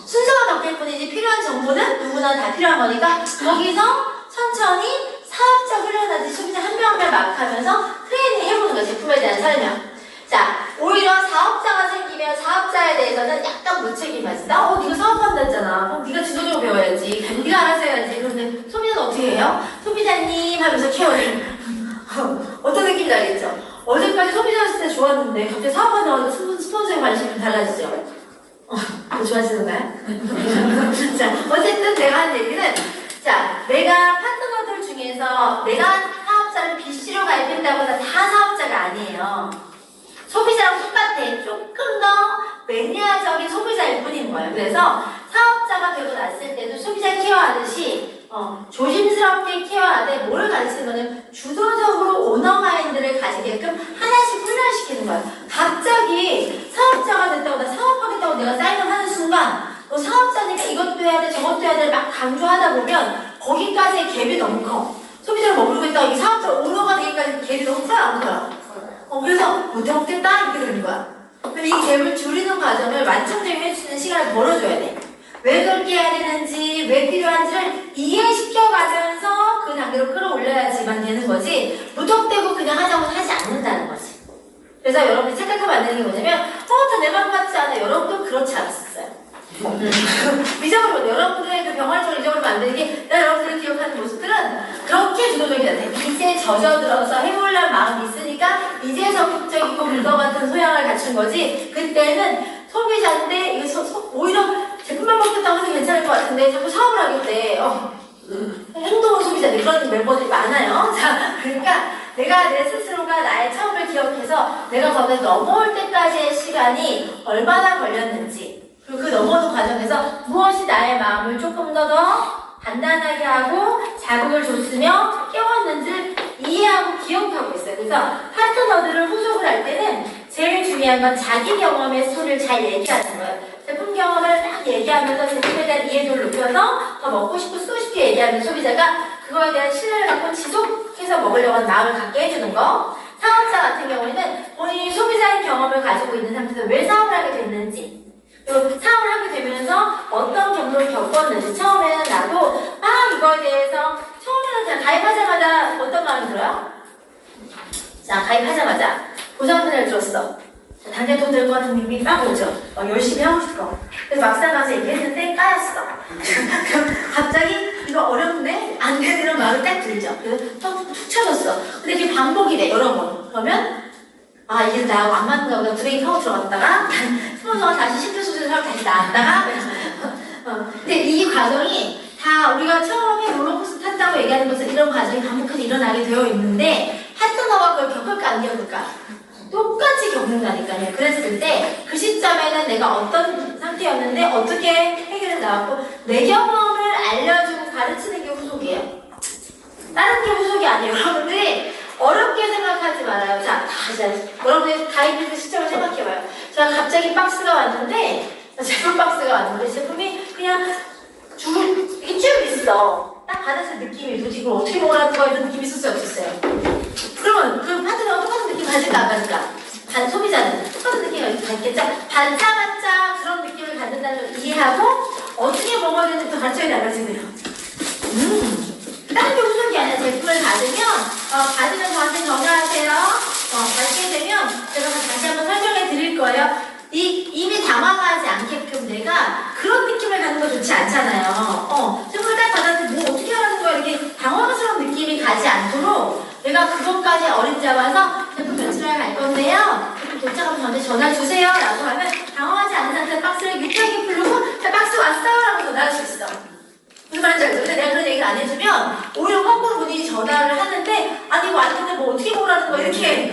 순서가 바뀔 뿐이지 필요한 정보는 누구나 다 필요한 거니까 거기서 천천히 사업자 훈련하듯이 소비자 한 명 한 명 막 하면서 트레이닝 해보는 거야. 제품에 대한 설명. 자, 오히려 사업자가 생기면 사업자에 대해서는 약간 무책임하지. 나 네가 사업한다 했잖아. 그럼 네가 지도적으로 배워야지. 네가 알아서 해야지. 그런데 소비자는 어떻게 해요? 소비자님 하면서 케어를 어떤 느낌인지 알겠죠? 어제까지 소비자였을 때 좋았는데 갑자기 사업한다고 스폰서에 관심이 달라지죠? 좋아하시는가요? 자, 어쨌든 내가 한 얘기는 자, 내가 파트너들 중에서 내가 사업자를 BC로 가입했다고 해서 다 사업자가 아니에요. 소비자랑 똑같아. 조금 더 매니아적인 소비자일 뿐인 거예요. 그래서 사업자가 되고 났을 때도 소비자 케어하듯이 조심스럽게 케어하되 뭘 가르치는 거는 주도적으로 오너 마인드를 가지게끔 하나씩 훈련시키는 거예요. 갑자기 사업자가 됐다고 나 사업하겠다고 내가 사인을 하는 순간 너 사업자니까 이것도 해야 돼 저것도 해야 돼 막 강조하다 보면 거기까지의 갭이 너무 커. 소비자를 머무르겠다고 이 사업자 오너가 되기까지 갭이 너무 커요 안 커요? 그래서 못해먹겠다 이렇게 되는 거야. 그럼 이 갭을 줄이는 과정을 완충적인 해주는 시간을 벌어줘야 돼. 왜 그렇게 해야 되는지, 왜 필요한지를 이해시켜가면서 그 단계로 끌어올려야지만 되는 거지 무턱대고 그냥 하자고 하지 않는다는 거지. 그래서 여러분이 착각하면 안 되는 게 뭐냐면 다 내 맘 같지 않아. 여러분도 그렇지 않았어요. 잊어버리면 여러분들의 그 병활적으로 잊어버리면 안 되는 게 내가 여러분들을 기억하는 모습들은 그렇게 주도적이 안 돼. 이제 젖어들어서 해보려는 마음이 있으니까 이제 적극적이고 물거 같은 소양을 갖춘 거지. 그때는 소비자인데 이거 오히려 제품만 먹겠다고 해도 괜찮을 것 같은데 자꾸 사업을 하겠대. 행동은 소비자들 그런 멤버들이 많아요. 자, 그러니까 내가 내 스스로가 나의 처음을 기억해서 내가 거기에 넘어올 때까지의 시간이 얼마나 걸렸는지 그리고 그 넘어오는 과정에서 무엇이 나의 마음을 조금 더 단단하게 하고 자극을 줬으며 깨웠는지를 이해하고 기억하고 있어요. 그래서 파트너들을 후속을 할 때는 제일 중요한 건 자기 경험의 스토리를 잘 얘기하는 거예요. 제품 경험을 딱 얘기하면서 제품에 대한 이해도를 높여서 더 먹고 싶고 쓰고 싶게 얘기하는 소비자가 그거에 대한 신뢰를 갖고 지속해서 먹으려고 하는 마음을 갖게 해주는 거. 사업자 같은 경우에는 본인이 소비자의 경험을 가지고 있는 상태에서 왜 사업을 하게 됐는지 그리고 사업을 하게 되면서 어떤 경로를 겪었는지 처음에는 나도 이거에 대해서 처음에는 그냥 가입하자마자 어떤 마음이 들어요? 자, 가입하자마자 보장전을 들었어. 당장 돈 들 것 같은 느낌이 막 오죠. 열심히 하고 싶어. 그래서 막상 가서 얘기했는데 까였어. 그럼 갑자기 이거 어려운데 안 되는 마음이 딱 들죠. 그래서 툭 쳐졌어. 근데 이게 반복이 돼 여러 번. 그러면 이게 나하고 안 맞는 거보다 브레이크 하고 들어갔다가 스폰서가 다시 심폐소생을 하고 다시 나왔다가 근데 이 과정이 다 우리가 처음에 롤러코스터 탔다고 얘기하는 것은 이런 과정이 반복해서 일어나게 되어 있는데 파트너가 그걸 겪을까 안 겪을까? 똑같이 겪는다니까요. 그랬을 때 그 시점에는 내가 어떤 상태였는데 어떻게 해결해 나왔고 내 경험을 알려주고 가르치는 게 후속이에요. 다른 게 후속이 아니에요. 여러분들이 어렵게 생각하지 말아요. 자, 여러분들 가입해서 시점을 생각해봐요. 자, 갑자기 박스가 왔는데 제품 박스가 왔는데 제품이 그냥 이걸 어떻게 먹으라는 거야 이런 느낌이 있었어요 없었어요? 그러면 그 파트너가 똑같은 느낌 가질까 안 가질까? 소비자는 똑같은 느낌이 갖겠죠? 반짝반짝 그런 느낌을 갖는다는 걸 이해하고 어떻게 먹어야 되는지 또 가르쳐야 돼 안 가르쳐야 돼요? 다른 게 무슨 게 아니라 제품을 받으면 저한테 전화하세요. 받게 되면 제가 다시 한번 설명해 드릴 거예요. 이미 당황하지 않게끔 내가 그런 느낌을 갖는 거 좋지 않잖아요. 제품을 딱 받았는데 뭐 어떻게 하라는 거야 이렇게 당황스러운 느낌이 가지 않도록 내가 그것까지 어림잡아서 제품 며칠날 갈 건데요. 제품 도착하면 저한테 전화 주세요 라고 하면 당황하지 않은 상태에서 박스를 유쾌하게 풀고 자 박스 왔어요 라고 전화할 수 있어. 무슨 말인지 알죠? 근데 내가 그런 얘기를 안 해주면 오히려 거꾸로 본인이 전화를 하는데 아니 이거 왔는데 뭐 어떻게 먹으라는 거야 이렇게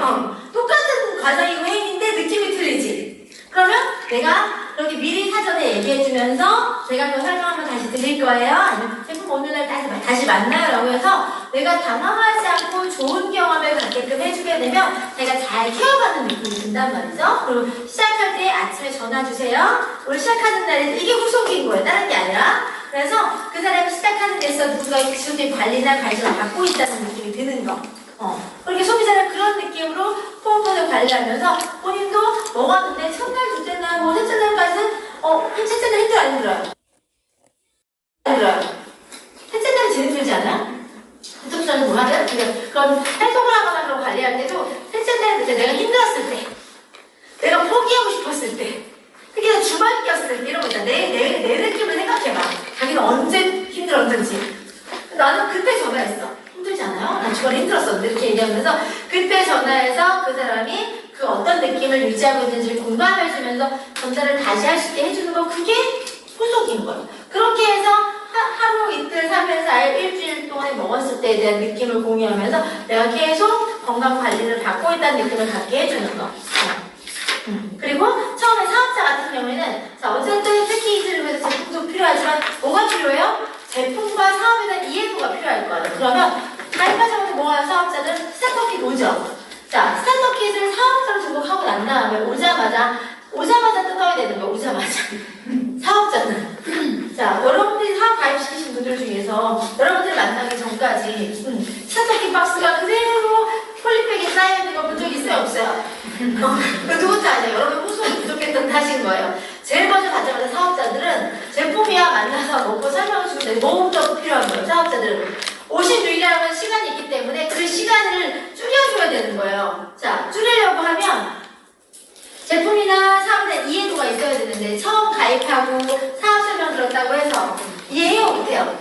똑같은 과정이고 행위인데 느낌이 틀리지. 그러면 내가 그렇게 미리 사전에 얘기해주면서 제가 그 설명 한번 다시 드릴 거예요. 아니면 제품 오늘날 다시 만나요 라고 해서 내가 당황하지 않고 좋은 경험을 갖게끔 해주게 되면 내가 잘 케어받는 느낌이 든단 말이죠. 그리고 시작할 때 아침에 전화 주세요. 오늘 시작하는 날에 이게 후속인 거예요. 다른 게 아니라. 그래서 그 사람이 시작하는 데서 누군가 기술적인 관리나 관심을 받고 있다는 느낌이 드는 거. 그렇게 소비자는 그런 느낌으로 포함해서 관리하면서 본인도 먹었는데 첫날, 둘째날, 뭐 셋째 날까지는 셋째 날 힘들어 안 힘들어요? 힘들어요. 셋째 날은 제일 힘들지 않아요? 셋째 날은 뭐 하든 그런 활동을 하거나 그런 관리할 때도 셋째 날은 내가 힘들었을 때 내가 포기하고 싶었을 때 특히 주말 꼈을 때 이런 거 있잖아. 내 느낌을 생각해봐. 자기는 언제 힘들었는지. 나는 그때 전화했어. 힘들지 않아요? 나 주말에 힘들었었는데 이렇게 얘기하면서 그때 전화해서 그 사람이 그 어떤 느낌을 유지하고 있는지를 공감해주면서 전달을 다시 할 수 있게 해주는 거 그게 후속인 거예요. 그렇게 해서 하루, 이틀, 3일, 4일, 일주일 동안에 먹었을 때에 대한 느낌을 공유하면서 내가 계속 건강관리를 받고 있다는 느낌을 갖게 해주는 거. 그리고 처음에 사업자 같은 경우에는 자 어쨌든 특히 이들을 위해서 제품도 필요하지만 뭐가 필요해요? 제품과 사업에 대한 이해도가 필요할 거예요. 그러면 가입하자마자 뭐하는 사업자는 스타터킷 오죠. 자 스타터킷을 사업자로 등록하고 난 다음에 오자마자 뜯어야 되는 거예요. 오자마자 사업자는 자 여러분들이 사업 가입시키신 분들 중에서 여러분들 만나기 전까지 스타터킷 박스가 그대로 폴리백에 쌓여있는 거 본 적 있어요? 없어요? 그 누군지 아세요? 여러분 후속이 부족했던 탓인 거예요. 제일 먼저 받자마자 사업자들은 제품이야 만나서 먹고 설명을 주면 되는데 뭐부터 필요한 거예요? 사업자들은 오신 유일하는 시간이 있기 때문에 그 시간을 줄여줘야 되는 거예요. 자, 줄이려고 하면 제품이나 사업에 대한 이해도가 있어야 되는데 처음 가입하고 사업 설명 들었다고 해서 이해해요? 못해요?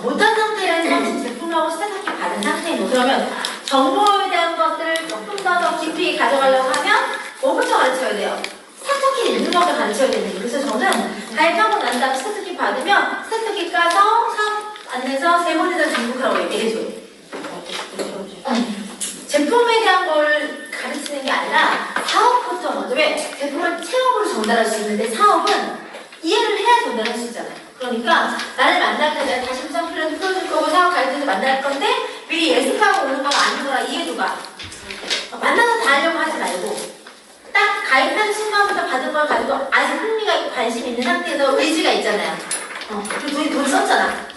못한 상태에서 제품하고 스타트업 받은 상태이고 그러면 정보에 대한 것들을 조금 더 깊이 가져가려고 하면 뭐부터 가르쳐야 돼요? 스타트업 있는 것부터 가르쳐야 되는데 그래서 저는 가입하고 난 다음 스타트업 받으면 스타트업 가서 사업 안내서 세 번이나 등록하라고 얘기해줘요. 제품에 대한 걸 가르치는 게 아니라 사업부터 먼저 왜? 제품을 체험으로 전달할 수 있는데 사업은 이해를 해야 전달할 수 있잖아요. 그러니까 나를 만날 때 내가 다시 부상 플랜을 풀어줄 거고 사업 가르쳐서 만날 건데 미리 예습하고 오는 거가 아닌 거라 이해도가 만나서 다 하려고 하지 말고 딱 가입하는 순간부터 받은 걸 가지고 아직 흥미가 있고 관심 있는 상태에서 의지가 있잖아요. 그리고 돈 썼잖아.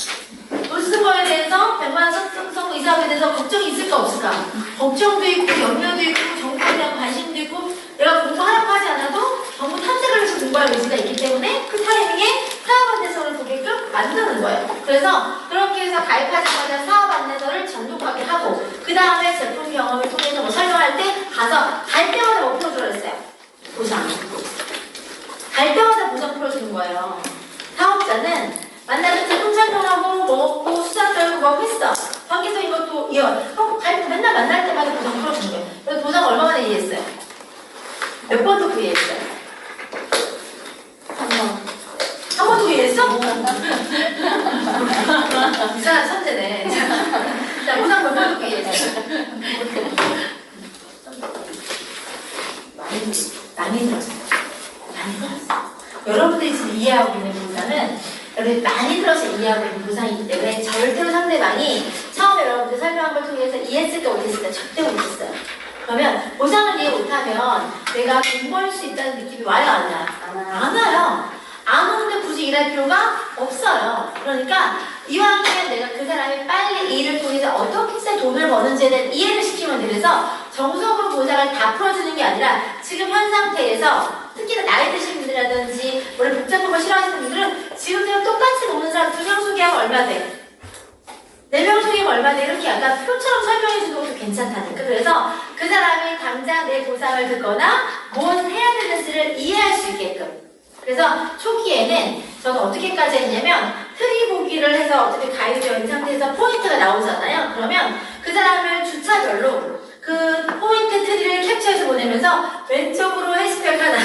돈 쓴 거에 대해서 100만 원 썼고 이 사업에 대해서 걱정이 있을까 없을까? 걱정도 있고 염려도 있고 정보에 대한 관심도 있고 내가 공부하려고 하지 않아도 전부 탐색을 해서 공부할 의지가 있기 때문에 그 타이밍에 사업 안내서를 보게끔 만드는 거예요. 그래서 그렇게 해서 가입하자마자 사업 안내서를 전독하게 하고 그 다음에 제품 경험을 통해서 뭐 설명할 때 가서 갈 때마다 뭐 풀어주라 했어요? 보상. 갈 때마다 보상 풀어주는 거예요. 사업자는 만나서 제품 설명하고 먹고 수다 떨고 막 했어. 관계적인 것도 맨날 만날 때마다 보상 풀어주는 거예요. 그래서 보상 얼마 만에 이해했어요? 몇 번도 그 이해했어요? 한 번. 한 번도 이해했어? 이 사람 천재네. 자, 보상 몇 번도 그 이해했어요? 많이 들었어요. 많이 들었어요. 여러분들이 지금 이해하고 있는 보상은 여러분이 많이 들어서 이해하고 있는 보상이기 때문에 절대로 상대방이 처음에 여러분들 설명한 걸 통해서 이해했을까 못했을까 절대 못했어요. 그러면 보상을 이해 못하면 내가 공부할 수 있다는 느낌이 와요 안 와요? 안 와요. 안 오는데 굳이 일할 필요가 없어요. 그러니까 이왕이면 내가 그 사람이 빨리 일을 통해서 어떻게 돈을 버는지에 대한 이해를 시키면 돼. 그래서 정석으로 보상을 다 풀어주는 게 아니라 지금 현 상태에서 특히나 나이 드신 분들이라든지 원래 복잡한 거 싫어하시는 분들은 지금처럼 똑같이 먹는 사람 2명 소개하면 얼마 돼? 4명 소개하면 얼마 돼? 이렇게 약간 표처럼 설명해 주는 것도 괜찮다니까. 그래서 그 사람이 당장 내 보상을 듣거나 뭔 해야 되는지를 이해할 수 있게끔. 그래서 초기에는 저는 어떻게까지 했냐면 트리 보기를 해서 어차피 가입되어 있는 상태에서 포인트가 나오잖아요. 그러면 그 사람을 주차별로 그 포인트 트리를 캡처해서 보내면서 왼쪽으로 해시태그 하나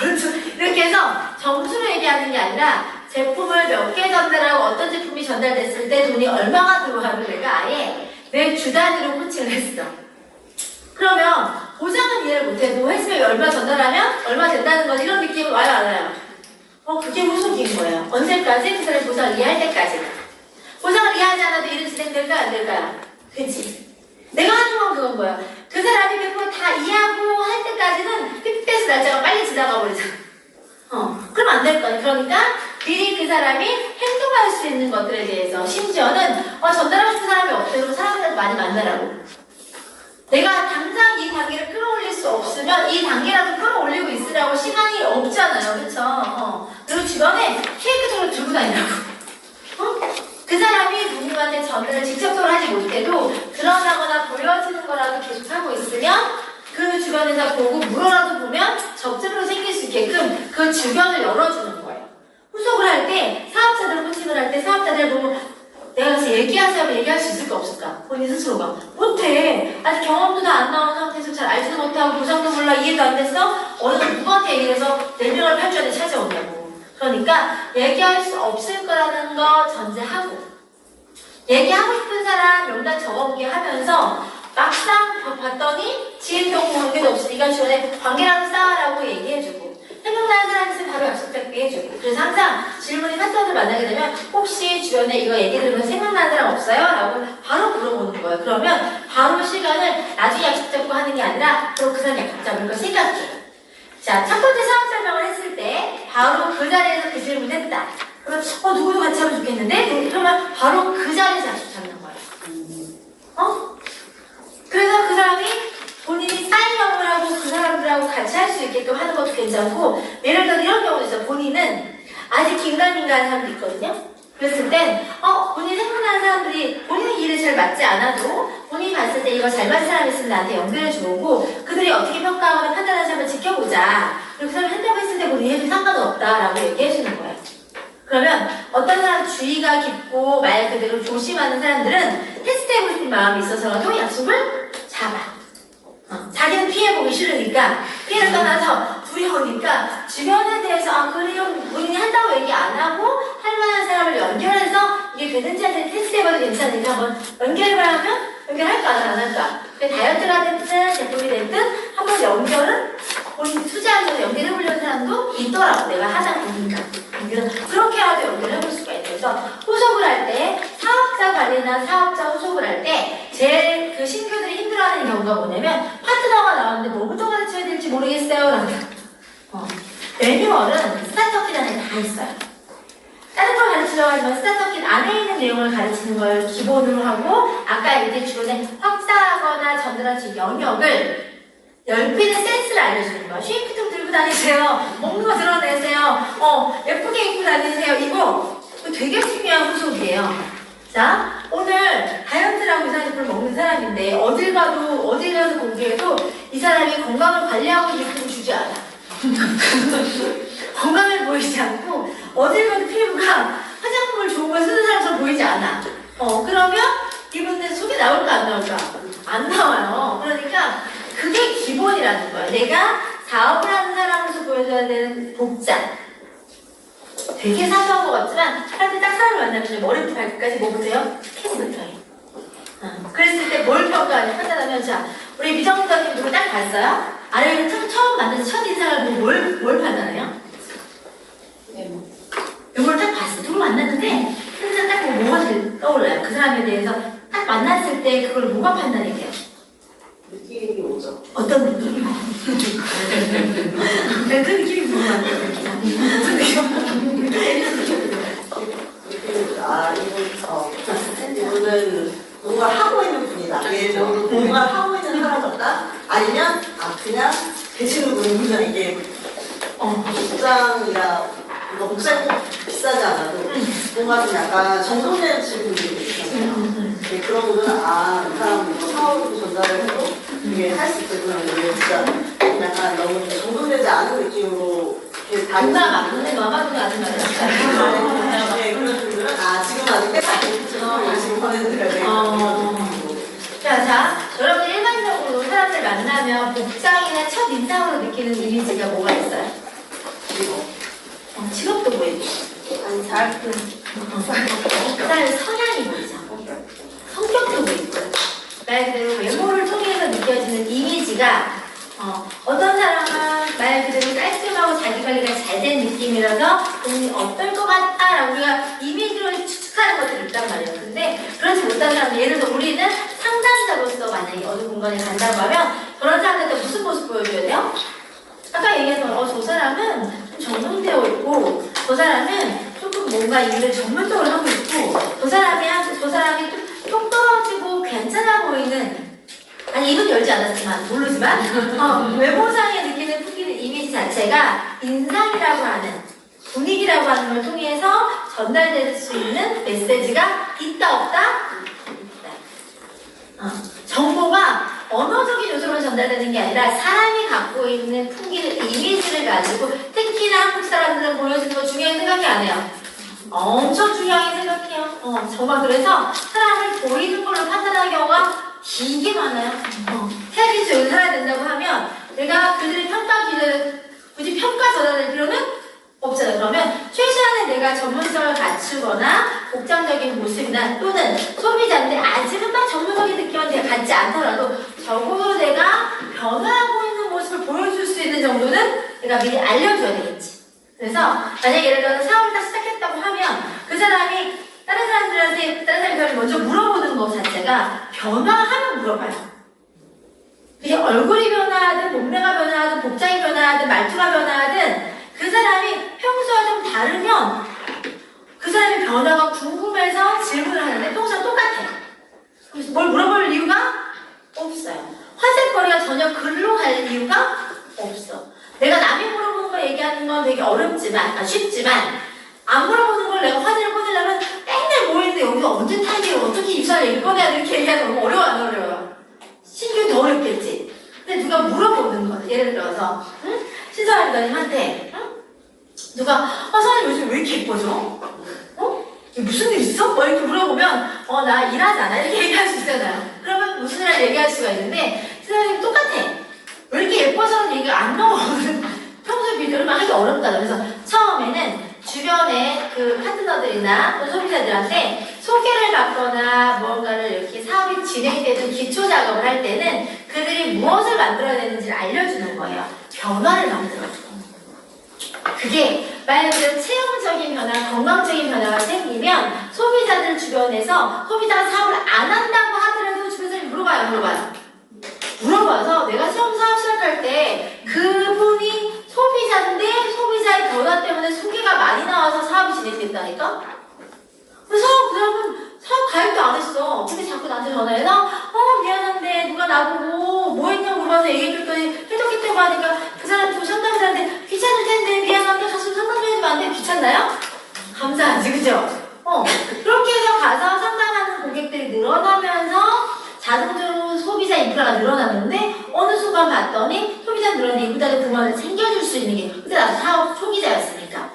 오른쪽 이렇게 해서 점수를 얘기하는 게 아니라 제품을 몇 개 전달하고 어떤 제품이 전달됐을 때 돈이 얼마가 들어가는 내가 아예 내 주 단위로 코칭을 했어. 그러면 보상은 이해를 못해도 헬스백이 얼마 전달하면 얼마 된다는 건 이런 느낌은 와요 안 와요? 그게 후속인 거예요. 언제까지? 그 사람이 보상을 이해할 때까지. 보상을 이해하지 않아도 일은 진행될까요? 안 될까요? 그치? 내가 하는 건 그건 거야. 그 사람이 100%다 이해하고 할 때까지는 픽패스 날짜가 빨리 지나가 버리잖아. 그럼 안 될 거야. 그러니까 미리 그 사람이 행동할 수 있는 것들에 대해서 심지어는 전달하고 싶은 사람이 없대. 그럼 사람들한테 많이 만나라고. 내가 당장 이 단계를 끌어올릴 수 없으면 이 단계라도 끌어올리고 있으라고 시간이 없잖아요. 그쵸? 그리고 주변에 케이크 정도 들고 다니라고. 그 사람이 누군가한테 전달을 직접적으로 하지 못해도 드러나거나 보여지는 거라도 계속 하고 있으면 그 주변에서 보고 물어라도 보면 접점으로 생길 수 있게끔 그 주변을 열어주는 거예요. 후속을 할 때, 사업자들 코칭을 할 때 사업자들 보고 내가 그래서 얘기하자면 얘기할 수 있을까 없을까? 본인 스스로가 못해. 아직 경험도 다 안 나온 상태에서 잘 알지도 못하고 보상도 몰라 이해도 안 됐어? 어느 누구한테 얘기를 해서 4명을 8주안에 찾아오냐고. 그러니까 얘기할 수 없을 거라는 거 전제하고 얘기하고 싶은 사람 명단 적어보게 하면서 막상 봤더니 지인병 관계도 없으니까 주변에 관계라도 쌓아라고 얘기해주고 생각나는 사람 있으면 바로 약속 잡게 해주고. 그래서 항상 질문이 파트너를 만나게 되면 혹시 주변에 이거 얘기 들으면 생각나는 사람 없어요? 라고 바로 물어보는 거예요. 그러면 바로 시간을 나중에 약속 잡고 하는 게 아니라 바로 그 사람 약속 잡을 걸 생각해. 자, 첫 번째 사업 설명을 했을 때 바로 그 자리에서 그 질문을 했다. 그러면 누구도 같이 하면 좋겠는데? 그러면 바로 그 자리에서 약속 잡는 거예요. 그래서 그 사람이 본인이 사인 영업을 하고 그 사람들하고 같이 할 수 있게끔 하는 것도 괜찮고, 예를 들어 이런 경우도 있어요. 본인은 아직 긴가민가한 사람도 있거든요. 그랬을 땐 본인이 생각나는 사람들이 본인의 일에 잘 맞지 않아도 본인이 봤을 때 이거 잘 맞는 사람이 있으면 나한테 연결해 주고 그들이 어떻게 평가하거나 판단하는지 한번 지켜보자. 그리고 그 사람이 한다고 했을 때 본인이 해도 상관은 없다라고 얘기해 주는 거예요. 그러면 어떤 사람 주의가 깊고 말 그대로 조심하는 사람들은 테스트해보고 싶은 마음이 있어서라도 약속을 잡아. 자기는 피해보기 싫으니까 피해를 떠나서 두려우니까 주변에 대해서 그래요 본인이 한다고 얘기 안 하고 할 만한 사람을 연결해서 이게 되는지 안 되는지 테스트해봐도 괜찮으니까 한번 연결을 하면 연결할까 안 할까. 다이어트가 됐든 제품이 됐든 한번 연결은 본인이 투자해서 연결해보려는 사람도 있더라고. 내가 하다 보니까 그렇게라도 연결해볼 수가 있어요. 그래서 후속을 할 때 사업자 관리나 사업자 후속을 할 때 제일 그 신규들이 힘들어하는 경우가 뭐냐면 파트너가 나왔는데 뭐부터 가르쳐야 될지 모르겠어요 라고. 매뉴얼은 스타터킷 안에 다 있어요. 다른 걸 가르치려고 하지만 스타터킷 안에 있는 내용을 가르치는 걸 기본으로 하고 아까 이제 주변에 확장하거나 전달할 수 있는 영역을 넓히는 센스를 알려주는 거야. 쉐이크 좀 들고 다니세요. 먹는 거 드러내세요. 예쁘게 입고 다니세요. 이거 되게 중요한 후속이에요. 자, 오늘 다이어트라고 유산제품을 먹는 사람인데 어딜 가서 공개해도 이 사람이 건강을 관리하고 있는 느낌을 주지 않아. 건강해 보이지 않고 어딜 가도 피부가 화장품을 좋은 걸 쓰는 사람처럼 보이지 않아. 그러면 이분들 속에 나올까 안 나올까? 안 나와요. 그러니까 그게 기본이라는 거야. 내가 사업을 하는 사람으로서 보여줘야 되는 복장. 되게 사소한 것 같지만 사람들이 딱 사람을 만나면 머리부터 발끝까지 뭐부터요? 캐스부터 해요. 그랬을 때 뭘 평가하냐 판단하면 자 우리 미정부장님 누구 딱 봤어요? 아래를 처음 만나서 첫 인상을 보고 뭘 판단해요? 이걸 딱 봤어. 누구 만났는데 항상 딱 보고 뭐가 떠올라요? 그 사람에 대해서 딱 만났을 때 그걸 뭐가 판단이 돼요? 느낌이 오죠. 어떤 느낌이 나요? 그 느낌이 궁금한데. 이분은 뭔가 하고 있는 분이다. 뭔가 하고 있는 사람이었다. 아니면 그냥 계시는 분이구나. 이게 복장이라 뭔가 복장이 비싸지 않아도 뭔가 좀 약간 정돈된 분들이 있잖아요. 그런 분은 이 사람은 이거 사업으로 전달을 해도 이게 할 수 있겠구나. 이게 진짜 약간 너무 정돈되지 않은 느낌으로 이렇게 누나 근데 마마도 아직 말이야. 네, 그런 분들은 지금 아직 때가 아니죠. 열심히 보내드려야 되겠다. 자, 여러분 일반적으로 사람들 만나면 복장이나 첫 인상으로 느끼는 이미지가 뭐가 있어요? 직업도 보이고, 그다음에 성향이 보이죠. 성격도 보이고, 말 그대로 외모를 통해서 느껴지는 이미지가 어떤 사람은 말 그대로 깔끔하고 자기 관리가 잘 된 느낌이라서 어떨 것 같다라고 우리가 이미지로 추측하는 것들이 있단 말이에요. 근데 그렇지 못한 사람, 예를 들어 우리는 상담자로서 만약에 어느 공간에 간다고 하면 그런 사람들한테 무슨 모습 보여줘야 돼요? 아까 얘기했던 저 사람은 좀 정돈되어 있고 저 사람은 조금 뭔가 일을 전문적으로 하고 있고 저 사람이 좀 똑떨어지고 괜찮아 보이는 아니 입은 열지 않았지만 모르지만 외모상에 느끼는 풍기는 이미지 자체가 인상이라고 하는 분위기라고 하는 걸 통해서 전달될 수 있는 메시지가 있다 없다? 있다. 정보가 언어적인 요소로 전달되는 게 아니라 사람이 갖고 있는 풍기는 이미지를 가지고 특히나 한국 사람들은 보여주는 거 중요하게 생각이 안 해요. 엄청 중요하게 생각해요. 정말 그래서 사람을 보이는 걸로 판단하는 경우가 되게 많아요. 텔레비전 여기 살아야 된다고 하면 내가 그들의 평가 기준을 굳이 평가 전환할 필요는 없잖아요. 그러면 최소한의 내가 전문성을 갖추거나 복장적인 모습이나 또는 소비자인데 아직은 막 전문적인 느낌은 갖지 않더라도 적어도 내가 변화하고 있는 모습을 보여줄 수 있는 정도는 내가 미리 알려줘야 되겠지. 그래서 만약에 예를 들어서 사업을 딱 시작했다고 하면 그 사람이 다른 사람들한테 먼저 물어보는 것 자체가 변화하면 물어봐요. 그게 얼굴이 변화하든 몸매가 변화하든 복장이 변화하든 말투가 변화하든 그 사람이 평소와 좀 다르면 그 사람의 변화가 궁금해서 질문을 하는데 평소와 똑같아요. 그래서 뭘 물어볼 이유가 없어요. 화제거리가 전혀 글로 갈 이유가 없어. 내가 남이 물어보는 거 얘기하는 건 되게 쉽지만 안 물어보는 걸 내가 화제를 꺼내려면 맨날 모이는데 여기가 언제 타이밍에 어떻게 입사를 얘기 꺼내야 이렇게 얘기하는 거 너무 어려워 안 어려워요? 신규는 더 어렵겠지. 근데 누가 물어보는 거야. 예를 들어서 신선한 누님한테 누가 선생님 요즘 왜 이렇게 예뻐져? 무슨 일 있어? 뭐 이렇게 물어보면 나 일하잖아 이렇게 얘기할 수 있잖아요. 그러면 무슨 일을 얘기할 수가 있는데 선생님 똑같아. 왜 이렇게 예뻐서는 얘기가 안 나오거든. 평소에 비교를 하기 어렵다. 그래서 처음에는 주변에 그 파트너들이나 또 소비자들한테 소개를 받거나 무언가를 이렇게 사업이 진행되는 기초 작업을 할 때는 그들이 무엇을 만들어야 되는지를 알려주는 거예요. 변화를 만들어주고. 그게 말 그대로 체험적인 변화, 건강적인 변화가 생기면 소비자들 주변에서 소비자가 사업을 안 한다고 하더라도 주변 사람이 물어봐요. 물어봐서 내가 처음 사업 시작할 때 그분이 소비자인데 소비자의 변화 때문에 소개가 많이 나와서 사업이 진행됐다니까? 그래서 그 사람은 사업 가입도 안 했어. 근데 자꾸 나한테 전화해서 미안한데 누가 나보고 뭐 했냐고 물어봐서 얘기해줬더니 해줬겠다고 하니까 그 사람 또 상담자한테 귀찮을 텐데 미안한데 가서 상담 좀 해주면 안 돼? 귀찮나요? 감사하지 그죠? 그렇게 해서 가서 상담하는 고객들이 늘어나면서 자동적으로 소비자 인프라가 늘어났는데 어느 순간 봤더니 소비자 늘어났는데 이보다도 그만을 챙겨줄 수 있는 게 그때 나도 사업 초기자였으니까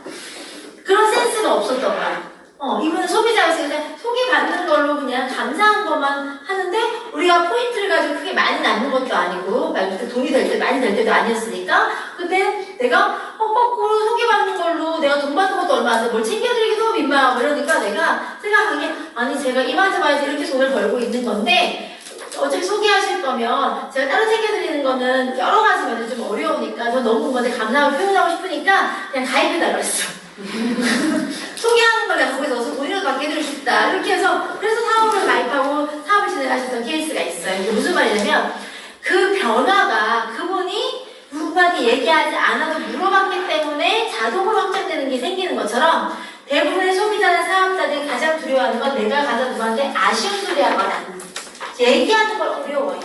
그런 센스가 없었던 거야. 이분은 소비자였으니까 소개받는 걸로 그냥 감사한 것만 하는데 우리가 포인트를 가지고 크게 많이 남는 것도 아니고 말 그대로 돈이 될 때 많이 될 때도 아니었으니까 근데 내가 거꾸로 소개받는 걸로 내가 돈 받는 것도 얼마 안 돼 뭘 챙겨드리기도 민망하고 이러니까 내가 생각한 게 아니 제가 이만저만해서 이렇게 돈을 벌고 있는 건데 어차피 소개하실 거면 제가 따로 챙겨드리는 거는 여러 가지 면에 좀 어려우니까 저 너무 궁금한데 감사함을 표현하고 싶으니까 그냥 가입해달라고 했어. 소개하는 걸 내가 거기서 어서 돈이라도 받게 해드리고 싶다. 이렇게 해서 그래서 사업을 가입하고 사업을 진행하셨던 케이스가 있어요. 이게 무슨 말이냐면 그 변화가 것처럼 대부분의 소비자나 사업자들이 가장 두려워하는 건 내가 가서 누구한테 아쉬운 소리 하거나 얘기하는 걸 어려워해요.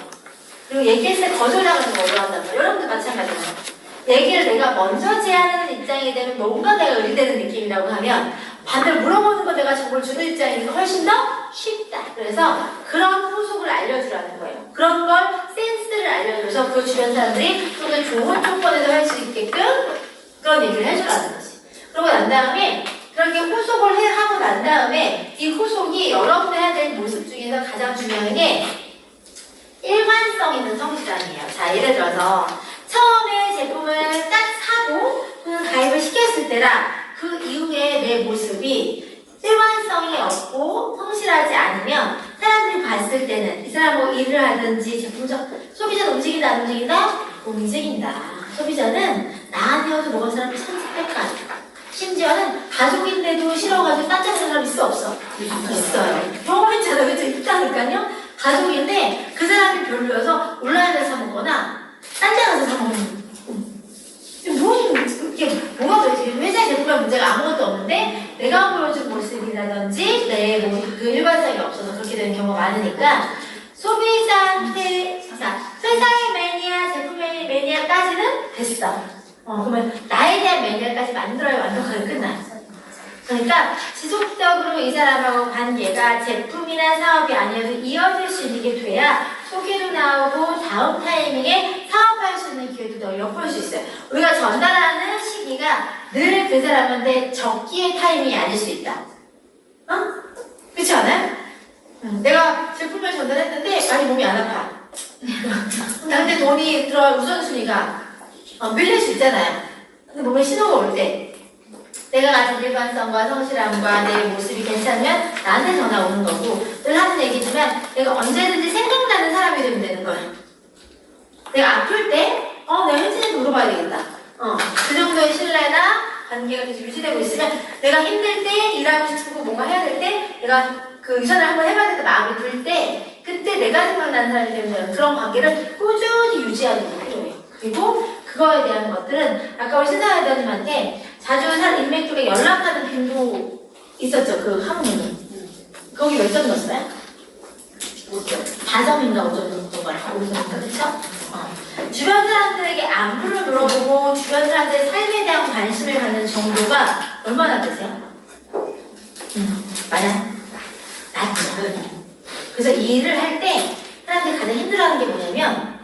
그리고 얘기했을 때 거절하는 걸 어려워한단 말이에요. 여러분도 마찬가지예요. 얘기를 내가 먼저 제안하는 입장이 되면 뭔가 내가 의리되는 느낌이라고 하면 반대로 물어보는 거 내가 정보를 주는 입장이니까 훨씬 더 쉽다. 그래서 그런 후속을 알려주라는 거예요. 그런 걸 센스를 알려줘서 그 주변 사람들이 좀 더 좋은 조건에서 할 수 있게끔 그런 얘기를 해주라는 거지. 그러고 난 다음에 그렇게 후속을 하고 난 다음에 이 후속이 여러분이 해야 될 모습 중에서 가장 중요한 게 일관성 있는 성실함이에요. 자, 예를 들어서 처음에 제품을 딱 사고 또는 가입을 시켰을 때랑 그 이후에 내 모습이 일관성이 없고 성실하지 않으면 사람들이 봤을 때는 이 사람 뭐 일을 하든지 제품적 소비자는 움직인다 안 움직인다? 움직인다. 소비자는 나한테 와서 먹은 사람이 천지백까지. 심지어는 가족인데도 싫어가지고 딴짓하는 사람 있어 없어? 있어요. 경험했잖아요. 그쵸? 있다니까요. 가족인데 그 사람이 별로여서 온라인에서 사 먹거나 딴 데 가서 사 먹는 뭐가 그렇지? 회사 제품에 문제가 아무것도 없는데 내가 보여준 모습이라든지 내 그 일관성이 없어서 그렇게 되는 경우가 많으니까 소비자한테 회사의 매니아, 제품의 매니아까지는 됐어. 그러면 나에 대한 매니아까지 만들어야 완벽하게 끝나요. 그러니까 지속적으로 이 사람하고 관계가 제품이나 사업이 아니어도 이어질 수 있는 게 돼야 소개도 나오고 다음 타이밍에 사업할 수 있는 기회도 더 엿볼 수 있어요. 우리가 전달하는 시기가 늘 그 사람한테 적기의 타이밍이 아닐 수 있다. 그렇지 않아요? 내가 제품을 전달했는데 많이 몸이 안 아파. 나한테 돈이 들어갈 우선순위가 밀릴 수 있잖아요. 근데 몸에 신호가 올 때 내가 가진 일관성과 성실함과 내 모습이 괜찮으면 나한테 전화 오는 거고 늘 하는 얘기지만 내가 언제든지 생각나는 사람이 되면 되는 거예요. 내가 아플 때 내가 현진이한테 물어봐야 되겠다. 그 정도의 신뢰나 관계가 계속 유지되고 있으면 내가 힘들 때 일하고 싶고 뭔가 해야 될 때 내가 그 유선을 한번 해봐야 되겠다 마음이 들 때 그때 내가 생각나는 사람이 되면 되는 그런 관계를 꾸준히 유지하는 게 필요해요. 그리고 그거에 대한 것들은 아까 우리 신사회장님한테 자주 인맥 쪽에 연락하는 빈도 있었죠. 그 학문이. 거기 몇 점 넣었어요? 4점인가 5점 정도 말하고 있으니까 그쵸? 주변 사람들에게 안부를 물어보고 주변 사람들의 삶에 대한 관심을 갖는 정도가 얼마나 되세요? 맞아요? 낮죠. 그래서 이 일을 할 때 사람들이 가장 힘들어하는 게 뭐냐면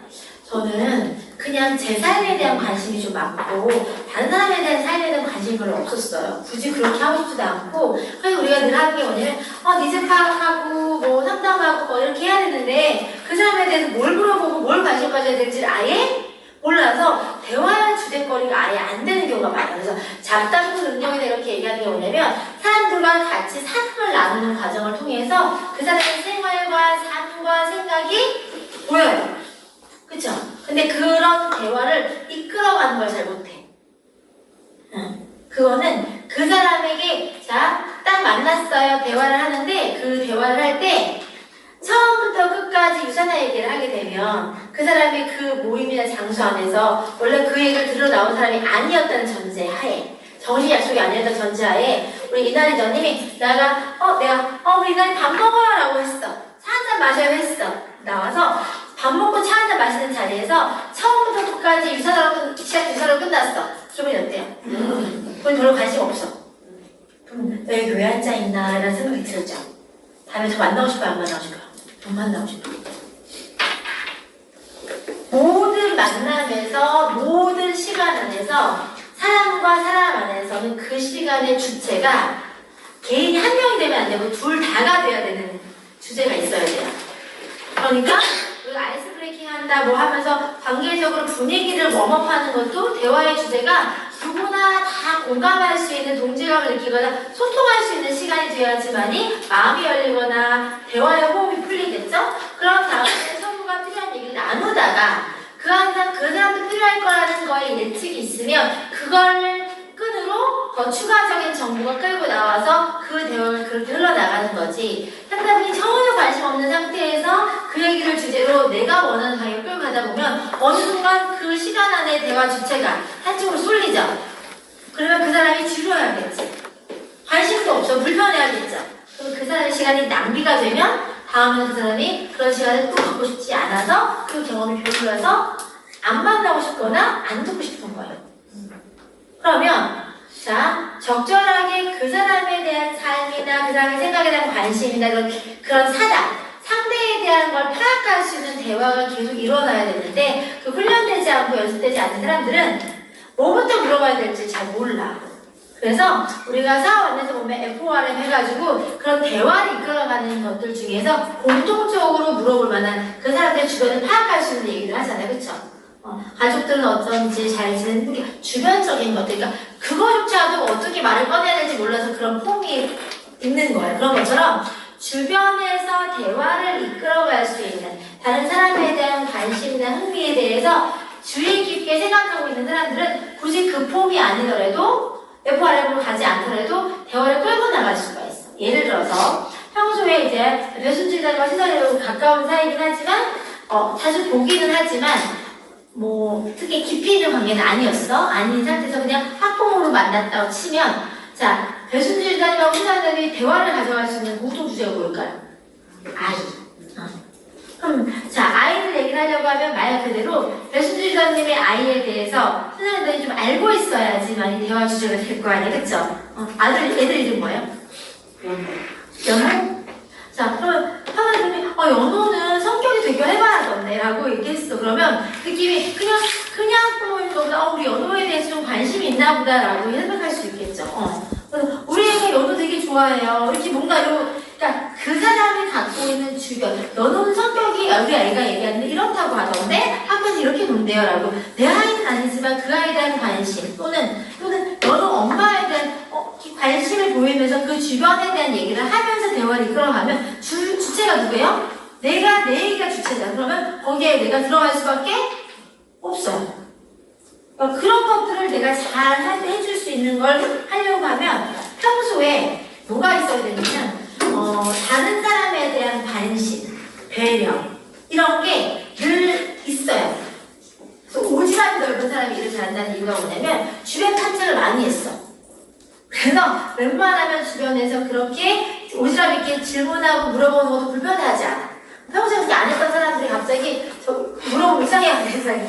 저는 그냥 제 삶에 대한 관심이 좀 많고 다른 사람에 대한 삶에 대한 관심이 별로 없었어요. 굳이 그렇게 하고 싶지도 않고 그래서 우리가 늘 하는 게 뭐냐면 니즈 파악하고 뭐 상담하고 뭐 이렇게 해야 되는데 그 사람에 대해서 뭘 물어보고 뭘 관심 가져야 될지 아예 몰라서 대화의 주제거리가 아예 안 되는 경우가 많아요. 그래서 잡담도 능력이다 이렇게 얘기하는 게 뭐냐면 사람들과 같이 삶을 나누는 과정을 통해서 그 사람의 생활과 삶과 생각이 보여요. 그쵸? 근데 그런 대화를 이끌어가는 걸 잘 못해. 그거는 그 사람에게 딱 만났어요. 대화를 하는데 그 대화를 할 때 처음부터 끝까지 유산화 얘기를 하게 되면 그 사람이 그 모임이나 장소 안에서 원래 그 얘기를 들으러 나온 사람이 아니었다는 전제하에 정식 약속이 아니었다는 전제하에 우리 이나리 전님이 내가 우리 이나리 밥 먹어요 라고 했어. 차 한잔 마셔요 했어. 나와서 밥 먹고 차 한잔 마시는 자리에서 처음부터 끝까지 시작 유산으로 끝났어. 기분이 어때요? 그건 별로 관심 없어. 그럼 왜 교회 앉아 있나 이런 생각이 들죠. 다음에 저 만나고 싶어요? 안 만나고 싶어요? 안 만나고 싶어요. 모든 만남에서 모든 시간 안에서 사람과 사람 안에서는 그 시간의 주체가 개인이 한 명이 되면 안 되고 둘 다가 돼야 되는 주제가 있어야 돼요. 그러니까 우리가 아이스 브레이킹 한다 뭐 하면서 관계적으로 분위기를 웜업하는 것도 대화의 주제가 누구나 다 공감할 수 있는 동질감을 느끼거나 소통할 수 있는 시간이 되어야지만이 마음이 열리거나 대화의 호흡이 풀리겠죠? 그런 다음에 서로가 필요한 얘기를 나누다가 항상 그 사람도 필요할 거라는 거에 예측이 있으면 그걸 끈으로 더 추가적인 정보가 끌고 나와서 그 대화가 그렇게 흘러나가는 거지. 상대방이 전혀 관심 없는 상태에서 그 얘기를 주제로 내가 원하는 방향을 끌고 가다 보면 어느 순간 그 시간 안에 대화 주체가 한쪽으로 쏠리죠. 그러면 그 사람이 줄여야겠지. 관심도 없어. 불편해하겠죠. 그럼 그 사람의 시간이 낭비가 되면 다음에는 그 사람이 그런 시간을 또 갖고 싶지 않아서 그 경험이 별로여서 안 만나고 싶거나 안 듣고 싶은 거예요. 그러면 자, 적절하게 그 사람에 대한 삶이나 그 사람의 생각에 대한 관심이나 그런 상대에 대한 걸 파악할 수 있는 대화가 계속 일어나야 되는데 그 훈련되지 않고 연습되지 않는 사람들은 뭐부터 물어봐야 될지 잘 몰라. 그래서 우리가 사업 안에서 보면 FORM 해가지고 그런 대화를 이끌어가는 것들 중에서 공통적으로 물어볼 만한 그 사람들 주변을 파악할 수 있는 얘기를 하잖아요. 그쵸? 가족들은 어떤지 잘 지내는 게 주변적인 것들, 그러니까 그거조차도 어떻게 말을 꺼내야 될지 몰라서 그런 폼이 있는 거예요. 그런 것처럼 주변에서 대화를 이끌어갈 수 있는 다른 사람에 대한 관심이나 흥미에 대해서 주의 깊게 생각하고 있는 사람들은 굳이 그 폼이 아니더라도 FRM으로 가지 않더라도 대화를 끌고 나갈 수가 있어. 예를 들어서 평소에 이제 배순실장과 시선이랑 가까운 사이긴 하지만 자주 보기는 하지만 뭐 특히 깊이 있는 관계는 아닌 상태에서 그냥 학부모로 만났다고 치면 자 배순실장님하고 시선이랑이 대화를 가져갈 수 있는 공통 주제가 뭘까요? 아이. 그럼 자 아이를 얘기를 하려고 하면 말 그대로 배순실장님의 아이에 대해서 선생님들이 좀 알고 있어야지만이 대화 주제가 될 거 아니에요, 그쵸? 애들 이름 뭐예요? 연호? 자 그러면 선생님이 연호는 성격이 되게 활발하던데 라고 얘기했어. 그러면 느낌이 그냥 부모인 거보다 우리 연호에 대해서 좀 관심이 있나 보다 라고 생각할 수 있겠죠. 우리 애가 연호 되게 좋아해요. 이렇게 뭔가 그러니까 그 사람이 갖고 있는 주변 연호는 성격이 우리 아이가 얘기하는데 이렇다고 하던데 학교에서 이렇게 논대요 라고 내 아이는 아니지만 그 아이에 대한 관심 또는 연호 엄마에 대한 관심을 보이면서 그 주변에 대한 얘기를 하면서 대화를 이끌어가면 주체가 누구예요? 내 얘기가 주체다. 그러면 거기에 내가 들어갈 수밖에 없어요. 그런 것들을 내가 잘 해줄 수 있는 걸 하려고 하면 평소에 뭐가 있어야 되냐면 다른 사람에 대한 관심, 배려 이런 게 늘 있어요. 그래서 오지랖이 넓은 사람이 일을 잘한다는 이유가 뭐냐면 주변 탐색을 많이 했어. 그래서 웬만하면 주변에서 그렇게 오지랖 있게 질문하고 물어보는 것도 불편해하지 않아. 평소에 그렇게 안 했던 사람들이 갑자기 물어보면 이상해하는 세상이.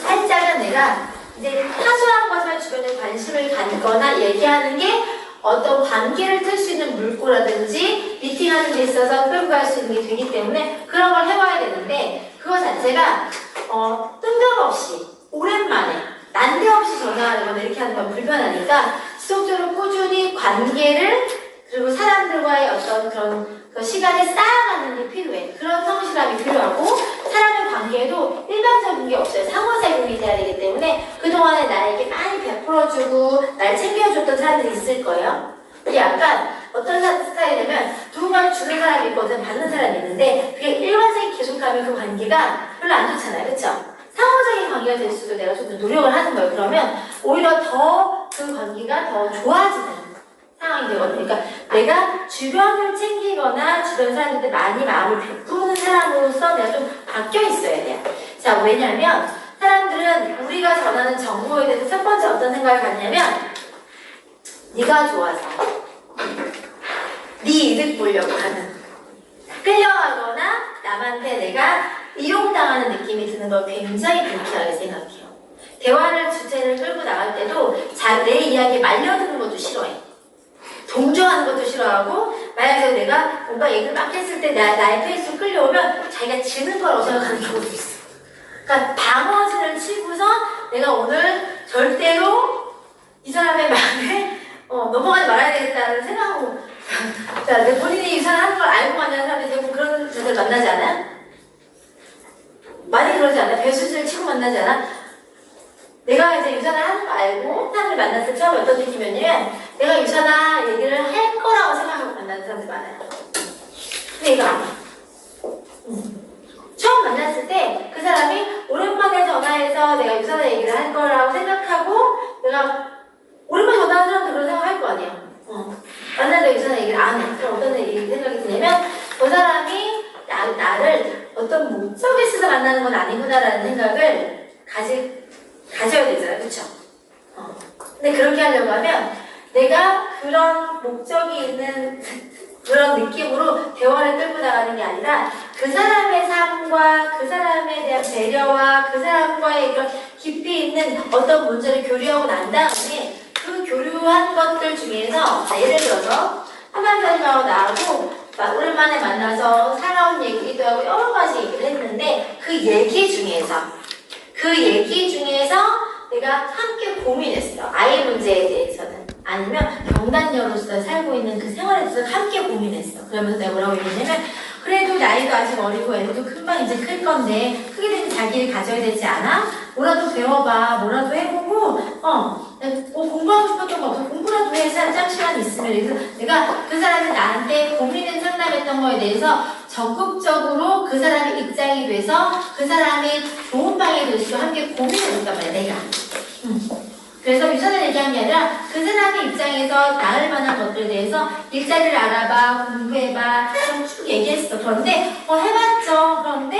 살짝은 내가 이제 사소한 것에 주변에 관심을 갖거나 얘기하는 게 어떤 관계를 틀 수 있는 물꼬라든지 미팅하는 데 있어서 끌고 갈 수 있는 게 되기 때문에 그런 걸 해봐야 되는데 그거 자체가 뜬금없이 오랜만에 난데없이 전화하거나 이렇게 하는 건 불편하니까 지속적으로 꾸준히 관계를 그리고 사람들과의 어떤 그런 그 시간을 쌓아가는 게 필요해. 그런 성실함이 필요하고 사람의 관계에도 일반적인 게 없어요. 상호작용이 돼야 되기 때문에 그동안에 나에게 많이 베풀어주고 날 챙겨줬던 사람들이 있을 거예요. 이게 약간 어떤 스타일이냐면 누군가를 주는 사람이 있거든 받는 사람이 있는데 그게 일관성이 계속하면 그 관계가 별로 안 좋잖아요. 그쵸? 상호적인 관계가 될 수도 내가 좀 노력을 하는 거예요. 그러면 오히려 더 그 관계가 더 좋아지는 상황이 되거든요. 그러니까 내가 주변을 챙기거나 주변 사람들한테 많이 마음을 베푸는 사람으로서 내가 좀 바뀌어 있어야 돼요. 자, 왜냐면 사람들은 우리가 전하는 정보에 대해서 첫 번째 어떤 생각을 갖냐면 네가 좋아서 네 이득 보려고 하는 끌려가거나 남한테 내가 이용당하는 느낌이 드는 걸 굉장히 불쾌하게 생각해요. 대화를 주제를 끌고 나갈 때도 내 이야기에 말려드는 것도 싫어해. 동조하는 것도 싫어하고 만약에 내가 뭔가 얘기를 막 했을 때 나의 페이스로 끌려오면 자기가 지는 거라고 생각하는 경우도 있어. 그러니까 방어진을 치고서 내가 오늘 절대로 이 사람의 마음에 넘어가지 말아야 되겠다는 생각하고 자, 본인이 유산하는 걸 알고 만나는 사람들이 대부분 그런 자들 만나지 않아요? 많이 그러지 않아요? 배수진을 치고 만나지 않아? 내가 이제 유산을 하는 거 알고 사람을 만났을 때 처음에 어떤 느낌이었냐면 내가 유산아 얘기를 할 거라고 생각하고 만나는 사람들 많아요. 근데 이거 아니야. 처음 만났을 때 그 사람이 오랜만에 전화해서 내가 유산아 얘기를 할 거라고 생각하고 내가 오랜만에 전화하는 사람도 그런 생각 할 거 아니야. 만나서 유산아 얘기를 안 해. 그럼 어떤 생각이 드냐면 그 사람이 나를 어떤 목적이 있어서 만나는 건 아니구나라는 생각을 가져야 되잖아요. 그쵸? 근데 그렇게 하려고 하면 내가 그런 목적이 있는 그런 느낌으로 대화를 끌고 나가는 게 아니라 그 사람의 삶과 그 사람에 대한 배려와 그 사람과의 이런 깊이 있는 어떤 문제를 교류하고 난 다음에 그 교류한 것들 중에서 예를 들어서 한남선생님하고 나하고 오랜만에 만나서 살아온 얘기도 하고 여러 가지 얘기를 했는데 그 얘기 중에서 내가 함께 고민했어. 아이 문제에 대해서는. 아니면 경단녀로서 살고 있는 그 생활에 대해서 함께 고민했어. 그러면서 내가 뭐라고 얘기했냐면 그래도 나이도 아직 어리고 애도 금방 이제 클 건데 크게 되면 자기를 가져야 되지 않아? 뭐라도 배워봐. 뭐라도 해보고 공부하고 싶었던 거 없어. 공부라도 해. 짬 시간 있으면. 그래서 내가 그 사람이 나한테 고민을 상담했던 거에 대해서 적극적으로 그 사람의 입장이 돼서 그 사람이 좋은 방에 될 수 함께 고민을 했단 말이야. 내가. 그래서 유선을 얘기한 게 아니라 그 사람의 입장에서 나을 만한 것들에 대해서 일자리를 알아봐, 공부해봐, 좀 쭉 얘기했어. 그런데 해봤죠. 그런데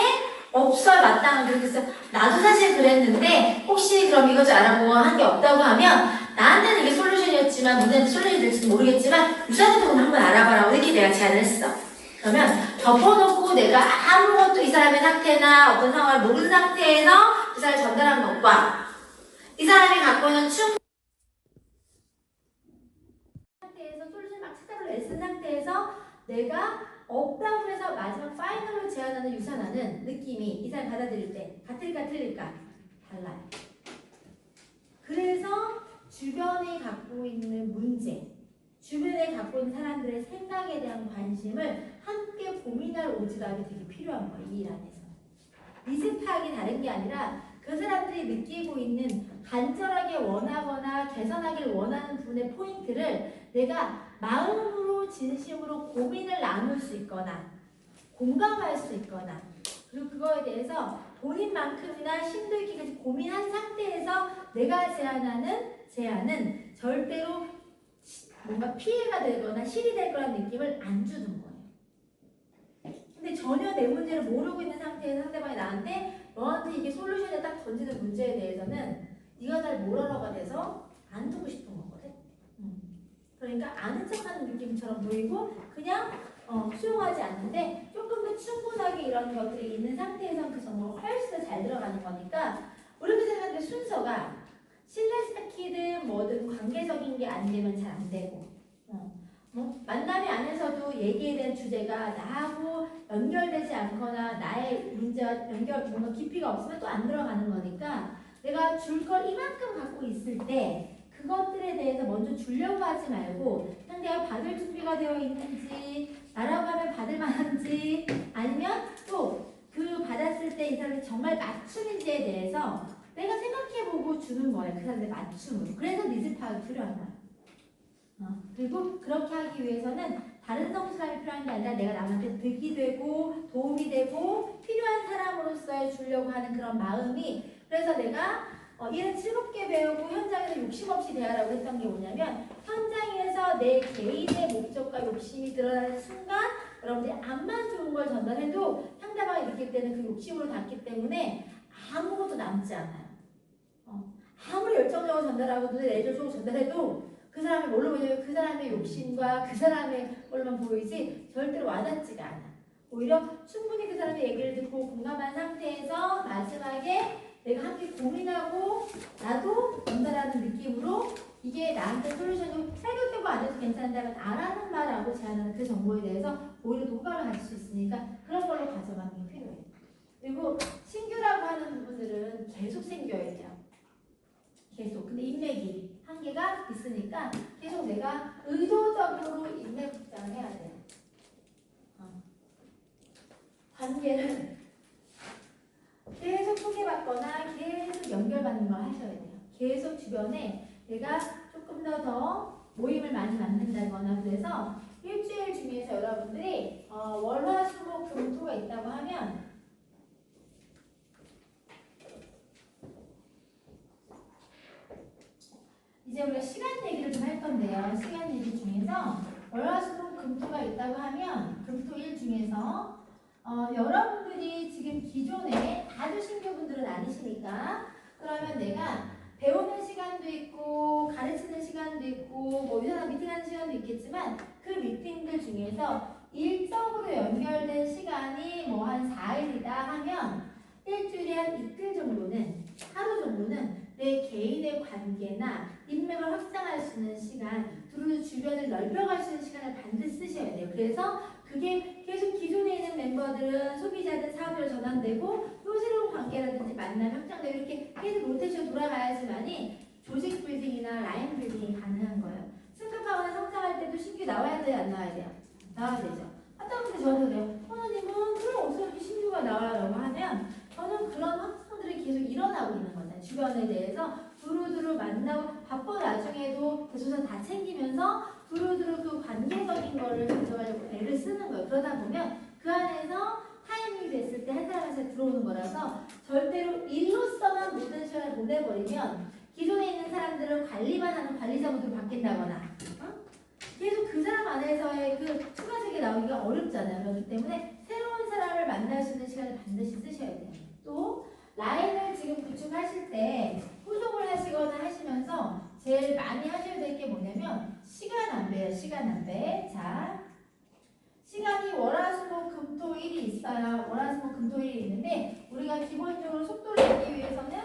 없어요. 마땅한 그렇게 해서 나도 사실 그랬는데 혹시 그럼 이것 좀 알아보고 한 게 없다고 하면 나한테는 이게 솔루션이었지만 문제는 솔루션이 될지도 모르겠지만 유선한테 한번 알아봐라고 이렇게 내가 제안을 했어. 그러면 덮어놓고 내가 아무것도 이 사람의 상태나 어떤 상황을 모르는 상태에서 그 사람을 전달한 것과 이 사람이 갖고 있는 상태에서 솔루션 막 찾아보려 애쓴 상태에서 내가 없다고 해서 마지막 파이널로 제안하는 유산하는 느낌이 이 사람이 받아들일 때 같을까 틀릴까? 달라요. 그래서 주변에 갖고 있는 문제, 주변에 갖고 있는 사람들의 생각에 대한 관심을 함께 고민할 오지랖이 되게 필요한 거예요. 이 일 안에서. 리스크 파악이 다른 게 아니라 그 사람들이 느끼고 있는 간절하게 원하거나 개선하길 원하는 부분의 포인트를 내가 마음으로 진심으로 고민을 나눌 수 있거나 공감할 수 있거나 그리고 그거에 대해서 본인만큼이나 힘들기까지 고민한 상태에서 내가 제안하는 제안은 절대로 뭔가 피해가 되거나 실이 될 거라는 느낌을 안 주는 거예요. 근데 전혀 내 문제를 모르고 있는 상태에서 상대방이 나한테 너한테 이게 솔루션을 딱 던지는 문제에 대해서는 네가 날 모르러가 돼서 안 두고 싶은 거거든. 그러니까 아는 척하는 느낌처럼 보이고 그냥 수용하지 않는데 조금 더 충분하게 이런 것들이 있는 상태에서 그 정보가 훨씬 더 잘 들어가는 거니까 우리가 생각하는데 순서가 신뢰 쌓기든 뭐든 관계적인 게 안 되면 잘 안 되고 만남이 안에서도 얘기에 대한 주제가 나하고 연결되지 않거나 나의 문제와 뭔가 깊이가 없으면 또 안 들어가는 거니까 내가 줄 걸 이만큼 갖고 있을 때 그것들에 대해서 먼저 주려고 하지 말고 상대가 받을 준비가 되어 있는지 나라고 하면 받을 만한지 아니면 또 그 받았을 때 이 사람이 정말 맞춤인지에 대해서 내가 생각해보고 주는 거예요. 그 사람의 맞춤으로. 그래서 니즈 파악이 필요한 거야. 그리고 그렇게 하기 위해서는 다른 성실함이 필요한 게 아니라 내가 남한테 득이 되고 도움이 되고 필요한 사람으로서 주려고 하는 그런 마음이 그래서 내가 일은 즐겁게 배우고 현장에서 욕심 없이 대하라고 했던 게 뭐냐면 현장에서 내 개인의 목적과 욕심이 드러나는 순간 여러분들이 암만 좋은 걸 전달해도 상대방이 느낄 때는 그 욕심으로 닿기 때문에 아무것도 남지 않아요. 아무리 열정적으로 전달하고 눈에 내조적으로 전달해도 그 사람이 뭘로 보냐면 그 사람의 욕심과 그 사람의 걸로만 보이지 절대로 와닿지가 않아. 오히려 충분히 그 사람의 얘기를 듣고 공감한 상태에서 마지막에 내가 함께 고민하고 나도 전달하는 느낌으로 이게 나한테 솔루션이 해결되고 안 해도 괜찮다면 나라는 말하고 제안하는 그 정보에 대해서 오히려 도감을 가질 수 있으니까 그런 걸로 가져가는 게 필요해요. 그리고 신규라고 하는 부분들은 계속 생겨야 돼요. 계속. 근데 인맥이 한계가 있으니까 계속 내가 의도적으로 인맥 확장을 해야 돼요. 관계는 계속 소개받거나 계속 연결받는 걸 하셔야 돼요. 계속 주변에 내가 조금 더 모임을 많이 만든다거나 그래서 일주일 중에서 여러분들이 월화수목금토가 있다고 하면 이제 우리가 시간 얘기를 좀 할 건데요. 시간 얘기 중에서 월화수목금토가 있다고 하면 금토일 중에서 여러분들이 지금 기존에 다들 신규분들은 아니시니까 그러면 내가 배우는 시간도 있고 가르치는 시간도 있고 뭐 유사한 미팅하는 시간도 있겠지만 그 미팅들 중에서 일적으로 연결된 시간이 뭐 한 4일이다 하면 일주일에 한 이틀 정도는 하루 정도는 내 개인의 관계나 인맥을 확장할 수 있는 시간, 두루 주변을 넓혀갈 수 있는 시간을 반드시 쓰셔야 돼요. 그래서 그게 계속 기존에 있는 멤버들은 소비자든 사업으로 전환되고 또 새로운 관계라든지 만남 확장되고 이렇게 계속 로테이션 돌아가야지만이 조직 빌딩이나 라인 빌딩이 가능한 거예요. 승급하거나 성장할 때도 신규 나와야 돼요, 안 나와야 돼요? 나와야 되죠. 하다 보니 저도 그래요. 선생님은 그럼 어디서 이렇게 신규가 나와라고 하면 저는 그런 확장들이 계속 일어나고 있는 거잖아요. 주변에 대해서 두루두루 만나고 바빠 나중에도 대소사 다 챙기면서 두루두루 그 관계적인 거를 가져가려고 애를 쓰는 거예요. 그러다 보면 그 안에서 타이밍이 됐을 때 한 사람한테 들어오는 거라서 절대로 일로서만 모든 시간을 보내버리면 기존에 있는 사람들은 관리만 하는 관리자분으로 바뀐다거나 계속 그 사람 안에서의 그 추가적이 나오기가 어렵잖아요. 그렇기 때문에 새로운 사람을 만날 수 있는 시간을 반드시 쓰셔야 돼요. 또 라인을 지금 구축하실 때 후속을 하시거나 하시면서 제일 많이 하셔야 될 게 뭐냐면 시간 안배예요. 시간 안배. 자, 시간이 월화수목금토일이 있어요. 월화수목금토일이 있는데 우리가 기본적으로 속도를 내기 위해서는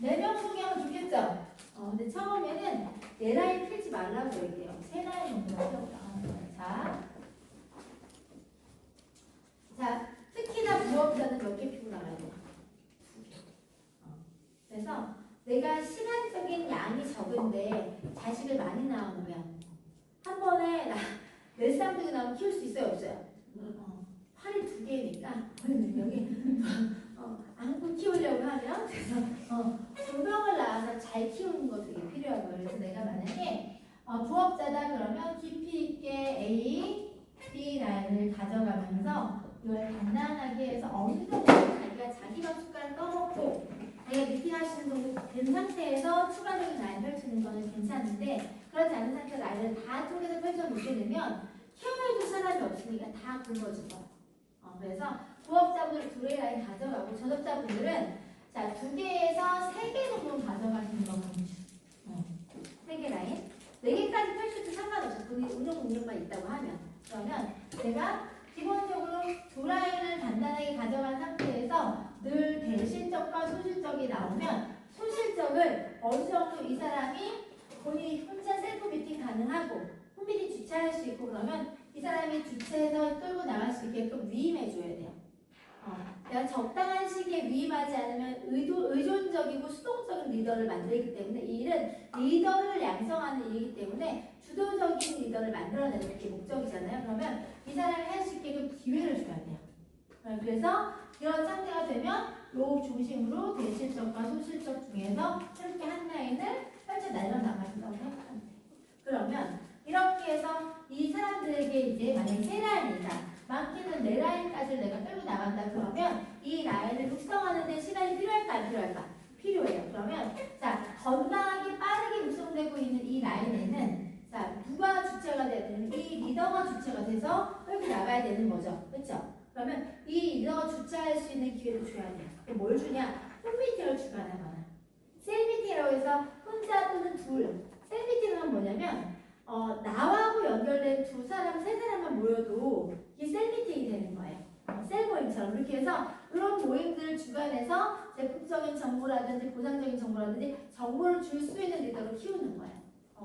4명 소개하면 좋겠죠? 근데 처음에는 4라인 필지 말라고 얘기해요. 3라인 정도 필요하다. 자, 특히나 부업자는 몇 개 피고 나가야 돼요? 2개. 그래서 내가 시간적인 양이 적은데 자식을 많이 낳으면 한 번에 내 쌍둥이 나오면 키울 수 있어요? 없어요? 팔이 2개니까 여기 안고 키우려고 하면 그래서 2명을 낳아서 잘 키우는 것도 되게 필요한 거예요. 그래서 내가 만약에 부업자다 그러면 깊이 있게 A, B 라인을 가져가면서 이걸 간단하게 해서 어느 정도 자기가 자기가 숟가락 떠먹고 내가 미팅하시는 정도 된 상태에서 추가적인 라인 펼치는 거는 괜찮은데 그렇지 않은 상태 라인을 다 쪼개서 펼쳐놓게 되면 케어해줄 사람이 없으니까 다 굵어지고 그래서 부업자분들 2개의 라인 가져가고 전업자분들은 자 2개에서 3개 정도 가져가시는 거 강추. 3개 라인 4개까지 펼쳐도 상관없어. 돈이 운영 능력만 있다고 하면 그러면 제가 기본적으로 2라인을 간단하게 가져간 상태에서 늘 대실적과 소실적이 나오면 소실적을 어느 정도 이 사람이 본인이 혼자 셀프 미팅 가능하고 홈미팅 주차할 수 있고 그러면 이 사람이 주차해서 끌고 나갈 수 있게끔 위임해 줘야 돼요. 내가 적당한 시기에 위임하지 않으면 의존적이고 수동적인 리더를 만들기 때문에 이 일은 리더를 양성하는 일이기 때문에 주도적인 리더를 만들어내는 게 목적이잖아요. 그러면 이 사람이 할 수 있게끔 기회를 줘야 돼요. 그래서 이런 상태가 되면 요 중심으로 대실적과 소실적 중에서 이렇게 한 라인을 펼쳐 날려나간다고 생각하면 돼요. 그러면 이렇게 해서 이 사람들에게 이제 만약에 3라인이다. 많게는 4라인까지를 내가 끌고 나간다 그러면 이 라인을 육성하는 데 시간이 필요할까 안 필요할까? 필요해요. 그러면 자 건강하게 빠르게 육성되고 있는 이 라인에는 자 누가 주체가 돼야 되는 이 리더가 주체가 돼서 끌고 나가야 되는 거죠. 그렇죠? 그러면 이 리더가 주체할 수 있는 기회를 줘야 돼요. 그럼 뭘 주냐? 홈미팅을 주관하거나 셀미팅이라고 해서 혼자 또는 둘 셀미팅은 뭐냐면 나하고 연결된 2사람, 3사람만 모여도 이게 셀미팅이 되는 거예요. 셀모임처럼 이렇게 해서 이런 모임들을 주관해서 제품적인 정보라든지 보상적인 정보라든지 정보를 줄 수 있는 리더로 키우는 거예요.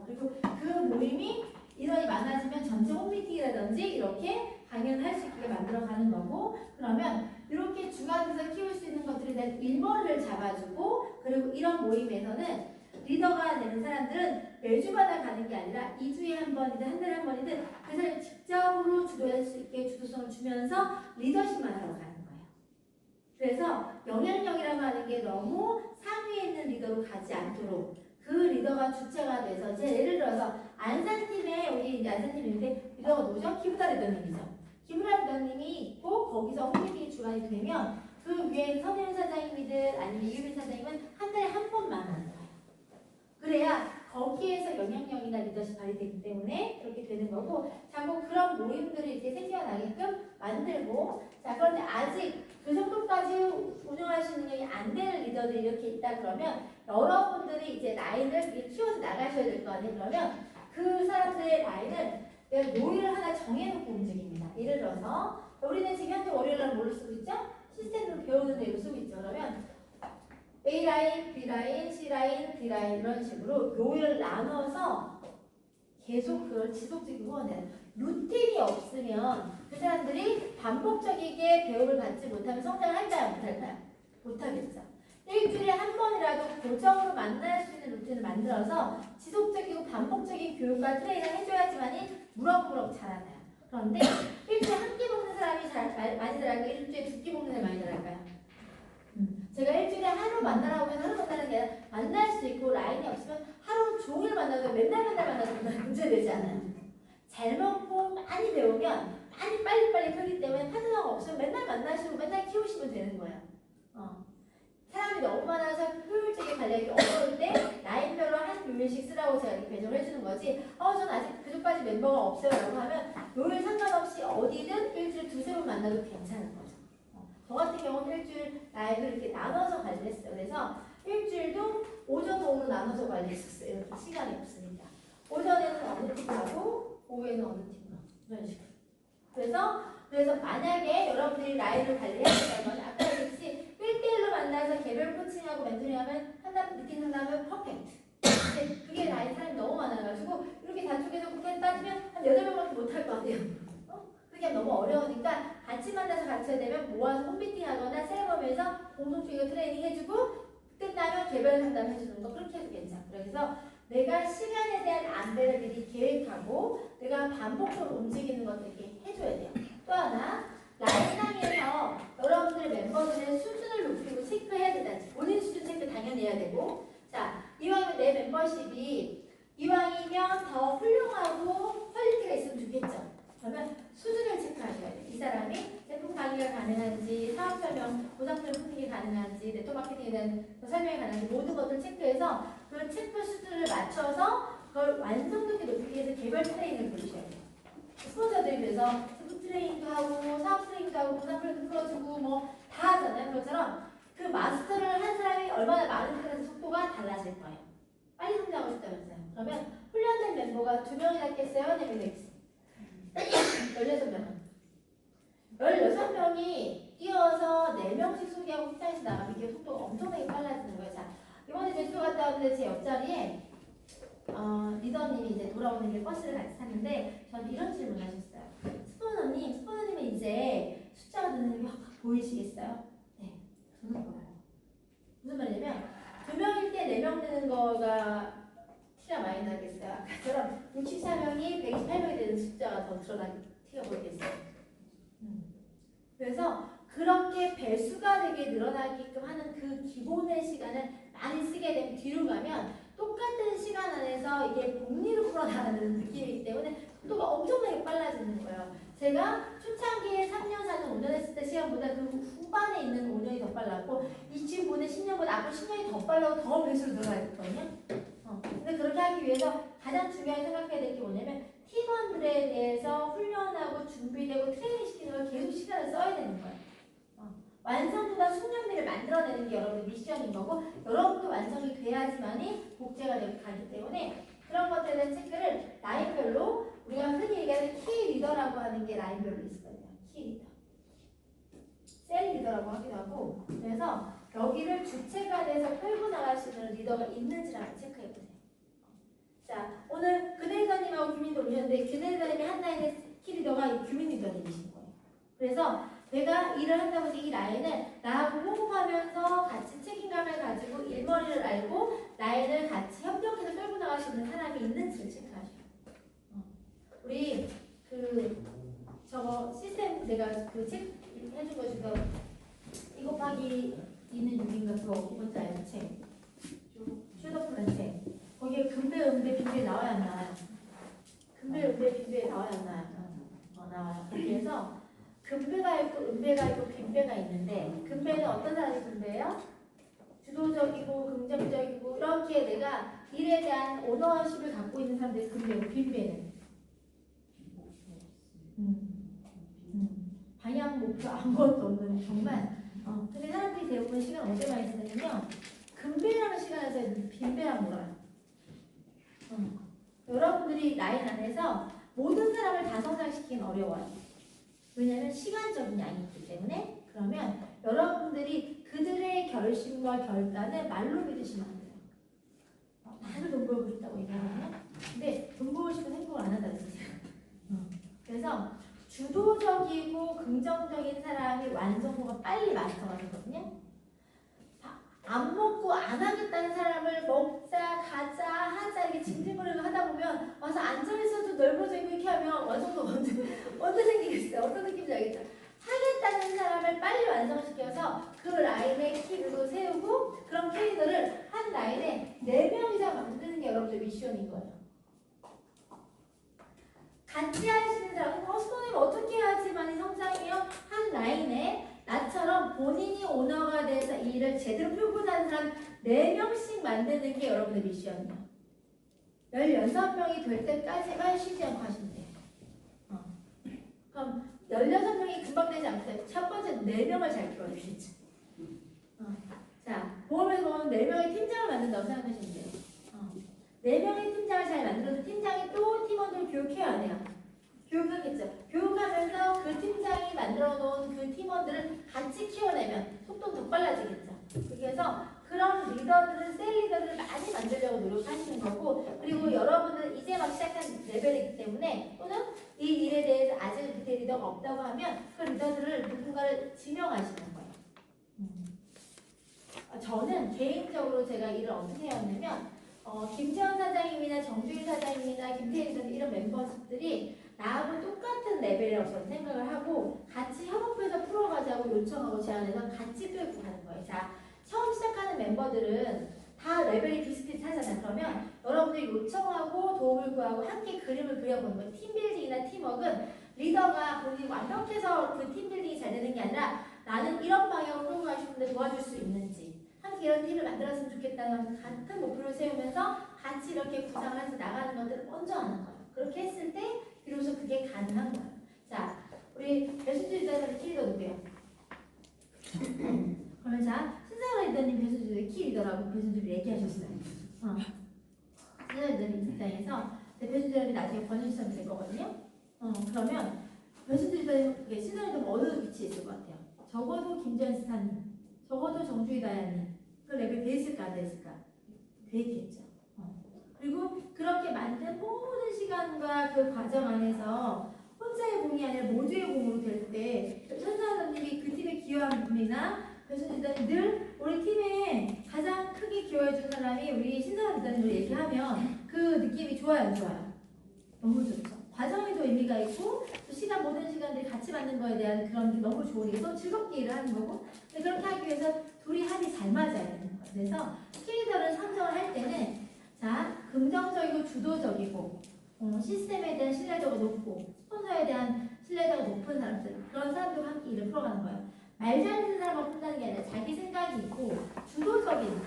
그리고 그 모임이 인원이 많아지면 전체 홈미팅이라든지 이렇게 강연을 할 수 있게 만들어가는 거고 그러면 이렇게 주관해서 키울 수 있는 것들에 대한 일머리를 잡아주고 그리고 이런 모임에서는 리더가 되는 사람들은 매주마다 가는 게 아니라 2주에 한 번이든 한 달에 한 번이든 그 사람이 직접으로 주도할 수 있게 주도성을 주면서 리더십만 하러 가는 거예요. 그래서 영향력이라고 하는 게 너무 상위에 있는 리더로 가지 않도록 그 리더가 주체가 돼서 제 예를 들어서 안산팀에 우리 이제 안산팀인데 리더가 누구죠? 김우다 리더님이죠. 김우다 리더님이 있고 거기서 홈미팅이 주관이 되면 그 위에 선혜윤 사장님이든 아니면 이유빈 사장님은 한 달에 한 번만 하는 거예요. 그래야 거기에서 영향력이나 리더십 발휘되기 때문에 그렇게 되는 거고, 자꾸 그런 모임들이 이렇게 생겨나게끔 만들고, 자, 그런데 아직 그 정도까지 운영할 수 있는 능력이 안 되는 리더들이 이렇게 있다 그러면 여러분들이 이제 라인을 키워서 나가셔야 될 거 아니에요. 그러면 그 사람들의 라인을 내가 요일을 하나 정해놓고 움직입니다. 예를 들어서 우리는 지금 현재 월요일날 뭘로 쓰고 있죠? 시스템으로 배우는 대로 쓰고 있죠. 그러면 A라인, B라인, C라인, D라인 이런 식으로 요일을 나눠서 계속 그걸 지속적으로 해야 루틴이 없으면 그 사람들이 반복적이게 교육을 받지 못하면 성장을 할까요? 못할까요? 못하겠죠. 일주일에 한 번이라도 고정으로 만날 수 있는 루틴을 만들어서 지속적이고 반복적인 교육과 트레이닝을 해줘야지만이 무럭무럭 자라나요. 그런데 일주일에 한 끼 먹는 사람이 많이 자랄까요? 일주일에 두 끼 먹는 사람이 많이 자랄까요? 제가 일주일에 하루 만나라고 해서 하루 만나는 게 아니라 만날 수 있고 라인이 없으면 하루 종일 만나도 맨날 만나도 문제되지 않아요. 잘 먹고 많이 배우면 많이 빨리빨리 크기 때문에 파트너가 없으면 맨날 만나시고 맨날 키우시면 되는 거예요. 사람이 너무 많아서 효율적인 관리하기 어려울 때 라인별로 한 요일씩 쓰라고 제가 이렇게 배정을 해주는 거지, 전 아직 그쪽까지 멤버가 없어요 라고 하면 요일 상관없이 어디든 일주일에 두세 번 만나도 괜찮은 거죠. 저 같은 경우는 일주일 라인을 이렇게 나눠서 관리를 했어요. 그래서 일주일도 오전, 오후로 나눠서 관리했었어요. 이렇게 시간이 없으니까. 오전에는 어느 팀 가고 오후에는 어느 팀 가고 이런 식으로. 그래서 만약에 여러분들이 라인을 관리해야 된다면 아까 얘기했듯이 1대1로 만나서 개별 코칭하고 멘토링하면 미팅 한다면 퍼펙트. 근데 그게 라인 사람이 너무 많아가지고 이렇게 다 쪼개서 그렇게 따지면 한 8명밖에 못할 것 같아요. 그게 너무 어려우니까 같이 만나서 같이 해야 되면 모아서 홈미팅 하거나 세레머니에서 공동적으로 트레이닝 해주고 끝나면 개별 상담 해주는 거 그렇게 해도 괜찮아요. 그래서 내가 시간에 대한 안배를 미리 계획하고 내가 반복적으로 움직이는 것들 이렇게 해줘야 돼요. 또 하나, 라인상에서 여러분들의 멤버들의 수준을 높이고 체크해야 된다. 본인 수준 체크 당연히 해야 되고, 자, 이왕이면 내 멤버십이 이왕이면 더 훌륭하고 퀄리티가 있으면 좋겠죠. 그러면 수준을 체크하셔야 돼요. 이 사람이 제품 강의가 가능한지, 사업 설명, 보상품 품목이 가능한지, 네트워크 마케팅에 대한 설명이 가능한지 모든 것들 체크해서 그 체크 수준을 맞춰서 그걸 완성도있게 높이기 위해서 개별 트레이닝을 보셔야 돼요. 스폰서들이 그래서 제품 트레이닝도 하고, 사업 트레이닝도 하고, 보상품도 풀어주고 뭐 다 하잖아요. 그것처럼 그 마스터를 한 사람이 얼마나 많은지에 따라서 속도가 달라질 거예요. 빨리 성장하고 싶다면서요. 그러면 훈련된 멤버가 2명이나 있겠어요? 4명이나 있겠어요? 16명은. 16명이 뛰어서 4명씩 소개하고 식장에서 나가면 이게 속도가 엄청나게 빨라지는 거예요. 자, 이번에 제주도 갔다 왔는데 제 옆자리에 리더님이 이제 돌아오는 길 버스를 같이 탔는데 저한테 이런 질문을 하셨어요. 스포너님은 이제 숫자가 느는 게 확 보이시겠어요? 네, 저는 보여요. 무슨 말이냐면 2명일 때 4명 되는 거가 티가 많이 나겠어요. 아까처럼 64명이 128명이 되는 숫자가 더 드러나게 티가 보이겠어요. 그래서 그렇게 배수가 되게 늘어나게끔 하는 그 기본의 시간을 많이 쓰게 되면 뒤로 가면 똑같은 시간 안에서 이게 복리로 풀어나가는 느낌이기 때문에 속도가 엄청나게 빨라지는 거예요. 제가 초창기에 3년, 4년, 5년 했을 때 시간보다 그 후반에 있는 5년이 더 빨랐고 이 지금 보는 10년보다 앞으로 10년이 더 빨라고 더 배수로 늘어나겠거든요. 근데 그렇게 하기 위해서 가장 중요하게 생각해야 될 게 뭐냐면 팀원들에 대해서 훈련하고 준비되고 트레이닝 시키는 걸 계속 시간을 써야 되는 거예요. 완성도나 숙련미를 만들어내는 게 여러분의 미션인 거고 여러분도 완성이 돼야지만이 복제가 가기 때문에 그런 것들에 대한 체크를 라인별로 우리가 흔히 얘기하는 키 리더라고 하는 게 라인별로 있거든요. 키 리더. 셀 리더라고 하기도 하고 그래서 여기를 주체가 돼서 끌고 나갈 수 있는 리더가 있는지를 한번 체크해보세요. 자, 오늘 근혜사님하고 규민도 오셨는데 근혜사님이 한 라인의 키 리더가 규민 리더님이신 거예요. 그래서 내가 일을 한다고 해서 이 라인을 나하고 호흡하면서 같이 책임감을 가지고 일머리를 알고 라인을 같이 협력해서 끌고 나갈 수 있는 사람이 있는지를 체크하셔요. 우리 저거 시스템 내가 그 책 해준 거 중에 2 곱하기 2는 6인가 그거 뭔지 알죠? 책. 슈더플랜 책. 거기에 근배, 음배, 빈배 나와야 안 나와요? 근배, 음배, 빈배 나와야 안 나와요? 나와요. 그래서 근배가 있고 음배가 있고 빈배가 있는데 근배는 어떤 사람이 근배예요? 주도적이고 긍정적이고 이렇게 내가 일에 대한 오너십을 갖고 있는 사람들이 금배고 빈배는 방향 목표 아무것도 없는 정말 근데 사람들이 대부분 시간 언제 많이 쓰냐면요 금배라는 시간에서 빈배랑 놀아요. 여러분들이 라인 안에서 모든 사람을 다 성장시키긴 어려워요. 왜냐하면 시간적인 양이 있기 때문에. 그러면 여러분들이 그들의 결심과 결단을 말로 믿으시면 안 돼요. 나도 돈 벌고 싶다고 얘기하거든요. 근데 돈 벌고 싶은 행동을 안 한다는 뜻이에요. 그래서 주도적이고 긍정적인 사람이 완성도가 빨리 마스터가 되거든요. 안 먹고 안 하겠다는 사람을 먹자, 가자, 하자 이렇게 징징거리고 하다 보면 와서 앉아있어도 넓어져 있고 이렇게 하면 완성도가 언제 생기겠어요? 어떤 느낌인지 알겠죠? 하겠다는 사람을 빨리 완성시켜서 그 라인에 키를 세우고 그런 캐릭터를 한 라인에 4명 이상 만드는 게 여러분들 미션인 거예요. 같이 하시는 사람은 선생님 어떻게 해야지만이 성장해요? 한 라인에 나처럼 본인이 오너가 돼서 이 일을 제대로 풀고자 하는 사람 4명씩 만드는 게 여러분의 미션이에요. 16명이 될 때까지만 쉬지 않고 하시면 돼요. 그럼 16명이 금방 되지 않고요. 첫 번째 4명을 잘 키워주시죠. 자, 보험에서 보면 4명의 팀장을 만든다고 생각하시면 돼요. 4명의 팀장을 잘 만들어서 팀장이 또 팀원들을 교육해야 돼요. 교육하겠죠. 교육하면서 그 팀장이 만들어 놓은 그 팀원들을 같이 키워내면 속도가 더 빨라지겠죠. 그래서 그런 리더들을, 셀 리더들을 많이 만들려고 노력하시는 거고, 그리고 여러분은 이제 막 시작한 레벨이기 때문에 또는 이 일에 대해서 아직 그때 리더가 없다고 하면 그 리더들을 누군가를 지명하시는 거예요. 저는 개인적으로 제가 일을 어떻게 해왔냐면 김재원 사장님이나 정주희 사장님이나 김태희 사장님 이런 멤버들이 나하고 똑같은 레벨이라고 저는 생각을 하고 같이 협업해서 풀어가자고 요청하고 제안해서 같이 끌고 가는 거예요. 자, 처음 시작하는 멤버들은 다 레벨이 비슷비슷하잖아요. 그러면 여러분들이 요청하고 도움을 구하고 함께 그림을 그려보는 거예요. 팀빌딩이나 팀워크는 리더가 본인이 완벽해서 그 팀빌딩이 잘 되는 게 아니라 나는 이런 방향으로 끌고 가고 싶은데 도와줄 수 있는지 함께 이런 팀을 만들었으면 좋겠다는 같은 목표를 세우면서 같이 이렇게 구상을 해서 나가는 것들을 먼저 하는 거예요. 그렇게 했을 때 비로소 그게 가능한 거예요. 자, 우리 배수주 리더의 키 리더 누구예요? 그러면 자, 신상원 리더님 배수주의 키 리더라고 배수주를 얘기하셨어요. 신상원 리더님 입장에서 배수주 리더님이 나중에 권위시점이 될 거거든요. 그러면 배수주 리더님 신상원 리더는 어느 위치에 있을 것 같아요? 적어도 김재현 스타님, 적어도 정주희 다야님 그 레벨 돼 있을까 안 돼 있을까? 돼 있겠죠. 그리고 그렇게 만든 모든 시간과 그 과정 안에서 혼자의 공이 아니라 모두의 공으로 될 때 천사원님이 그 팀에 기여한 분이나 교수님들은 늘 우리 팀에 가장 크게 기여해준 사람이 우리 신사원 리더님으로 얘기하면 그 느낌이 좋아요 안 좋아요? 너무 좋죠. 과정에도 의미가 있고 또 시간 모든 시간들이 같이 받는 거에 대한 그런 게 너무 좋으니까 즐겁게 일을 하는 거고 근데 그렇게 하기 위해서 둘이 합이 잘 맞아야 되는 거예요. 그래서 리더를 선정을 할 때는 자 긍정적이고 주도적이고 시스템에 대한 신뢰도가 높고 스폰서에 대한 신뢰도가 높은 사람들 그런 사람들과 함께 일을 풀어가는 거예요. 말 잘 듣는 사람만 푼다는 게 아니라 자기 생각이 있고 주도적인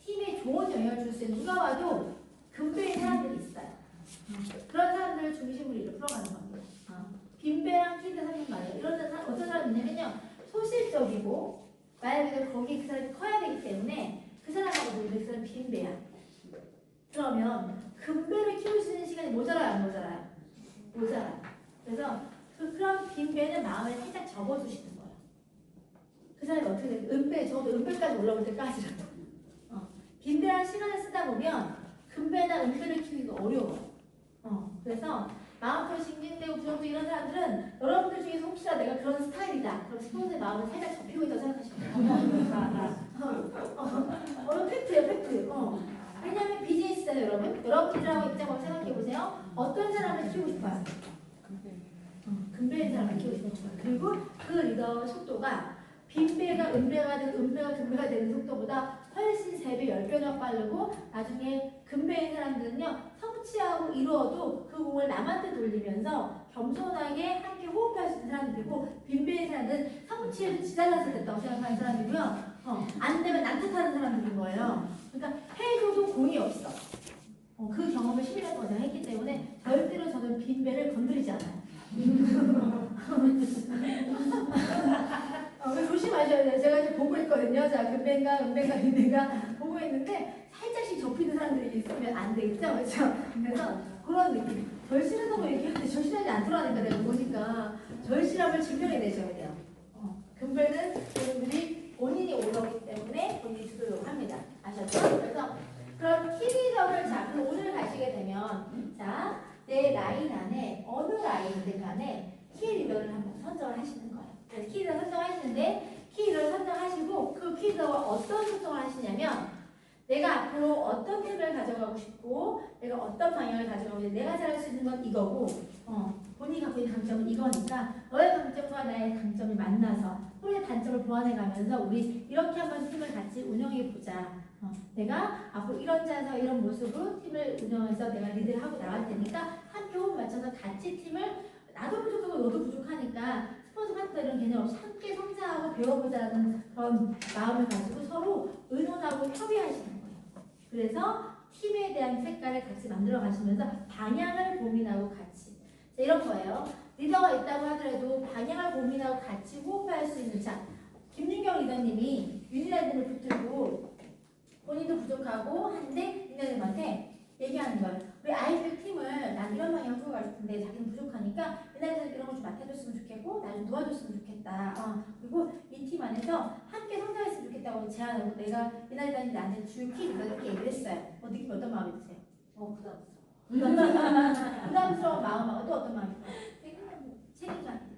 팀에 좋은 영향을 줄 수 있는 누가 봐도 금배인 사람들이 있어요. 그런 사람들을 중심으로 일을 풀어가는 겁니다. 빈배랑 키드 사람 말이에요. 이런 사람 어떤 사람이 있냐면요. 소실적이고 말 그대로 거기 그 사람이 커야 되기 때문에 그 사람하고 놀면 그 사람 빈배야. 그러면 금배를 키울 수 있는 시간이 모자라요 안 모자라요? 모자라요. 그래서 그런 빈배는 마음에 살짝 접어두시는 거예요. 그 사람이 어떻게 돼요? 은배, 적어도 은배까지 올라올 때까지라도 빈배랑 시간을 쓰다 보면 금배나 은배를 키우기가 어려워요. 그래서 마음표시 징징대고 부정도 이런 사람들은 여러분들 중에서 혹시나 내가 그런 스타일이다. 그럼 스폰서의 마음을 살짝 접히고 있다고 생각하시면 돼요. 팩트예요, 팩트. 왜냐하면 비즈니스잖아요, 여러분. 여러분들하고 입장을 생각해보세요. 어떤 사람을 키우고 싶어요? 금배인 사람을 키우고 싶어요. 그리고 그 리더 속도가 빈배가 은배가 되고 은배가 금배가 되는 속도보다 훨씬 3배, 10배가 빠르고 나중에 금배인 사람들은요. 성취하고 이루어도 그 공을 남한테 돌리면서 겸손하게 함께 호흡할 수 있는 사람들이고 빈배인 사람들은 성취해도 지잘났을 됐다고 생각하는 사람이고요. 안 되면 난탓하는 사람들인 거예요. 그러니까 해줘도 공이 없어. 그 경험을 11년 동안 제가 했기 때문에 절대로 저는 빈배를 건드리지 않아요. 조심하셔야 돼요. 제가 지금 보고 있거든요. 자, 은배가 보고 있는데 살짝씩 접히는 사람들이 있으면 안 되겠죠? 그렇죠? 그래서 그런 느낌. 절실하다고 얘기하는데 절실하지 않더라니까 내가 보니까 절실함을 증명해내셔야 돼요. 금배는 여러분들이 본인이 올라오기 때문에 본인이 주도록 합니다. 아셨죠? 그래서 그런 키리더를 그럼 오늘 가시게 되면 자, 내 라인 안에 어느 라인이든 간에 키리더를 한번 선정을 하시는 거예요. 그래서 키리더 선정하시는데 키리더를 선정하시고 그 키리더가 어떤 소통을 하시냐면 내가 앞으로 어떤 팀을 가져가고 싶고 내가 어떤 방향을 가져가고 싶고 내가 잘할 수 있는 건 이거고 본인이 갖고 있는 강점은 이거니까 너의 강점과 나의 강점이 만나서 서로의 단점을 보완해가면서 우리 이렇게 한번 팀을 같이 운영해보자. 내가 앞으로 이런 자세 이런 모습으로 팀을 운영해서 내가 리드를 하고 나갈 테니까 함께 호흡 맞춰서 같이 팀을 나도 부족하고 너도 부족하니까 스포츠 파트너 이런 개념 없이 함께 성장하고 배워보자는 그런 마음을 가지고 서로 의논하고 협의하시는 거예요. 그래서 팀에 대한 색깔을 같이 만들어 가시면서 방향을 고민하고 같이 이런 거예요. 리더가 있다고 하더라도 방향을 고민하고 같이 호흡할 수 있는 자 김윤경 리더님이 윤희라님을 붙들고 본인도 부족하고 한데 윤희라님한테 얘기하는 거예요. 우리 아이들 팀을 난 이런 방향으로 끌고 갈 텐데 자기는 부족하니까 윤희라님 이런 거 좀 맡아줬으면 좋겠고 나 좀 도와줬으면 좋겠다. 그리고 이 팀 안에서 함께 성장했으면 좋겠다고 제안하고 내가 윤희라님이 나한테 줄키 이렇게 얘기를 했어요. 느낌 어떤 마음이 드세요? 부담스러워. 부담스러운 마음하고 또 어떤 마음이 들어요? 책임감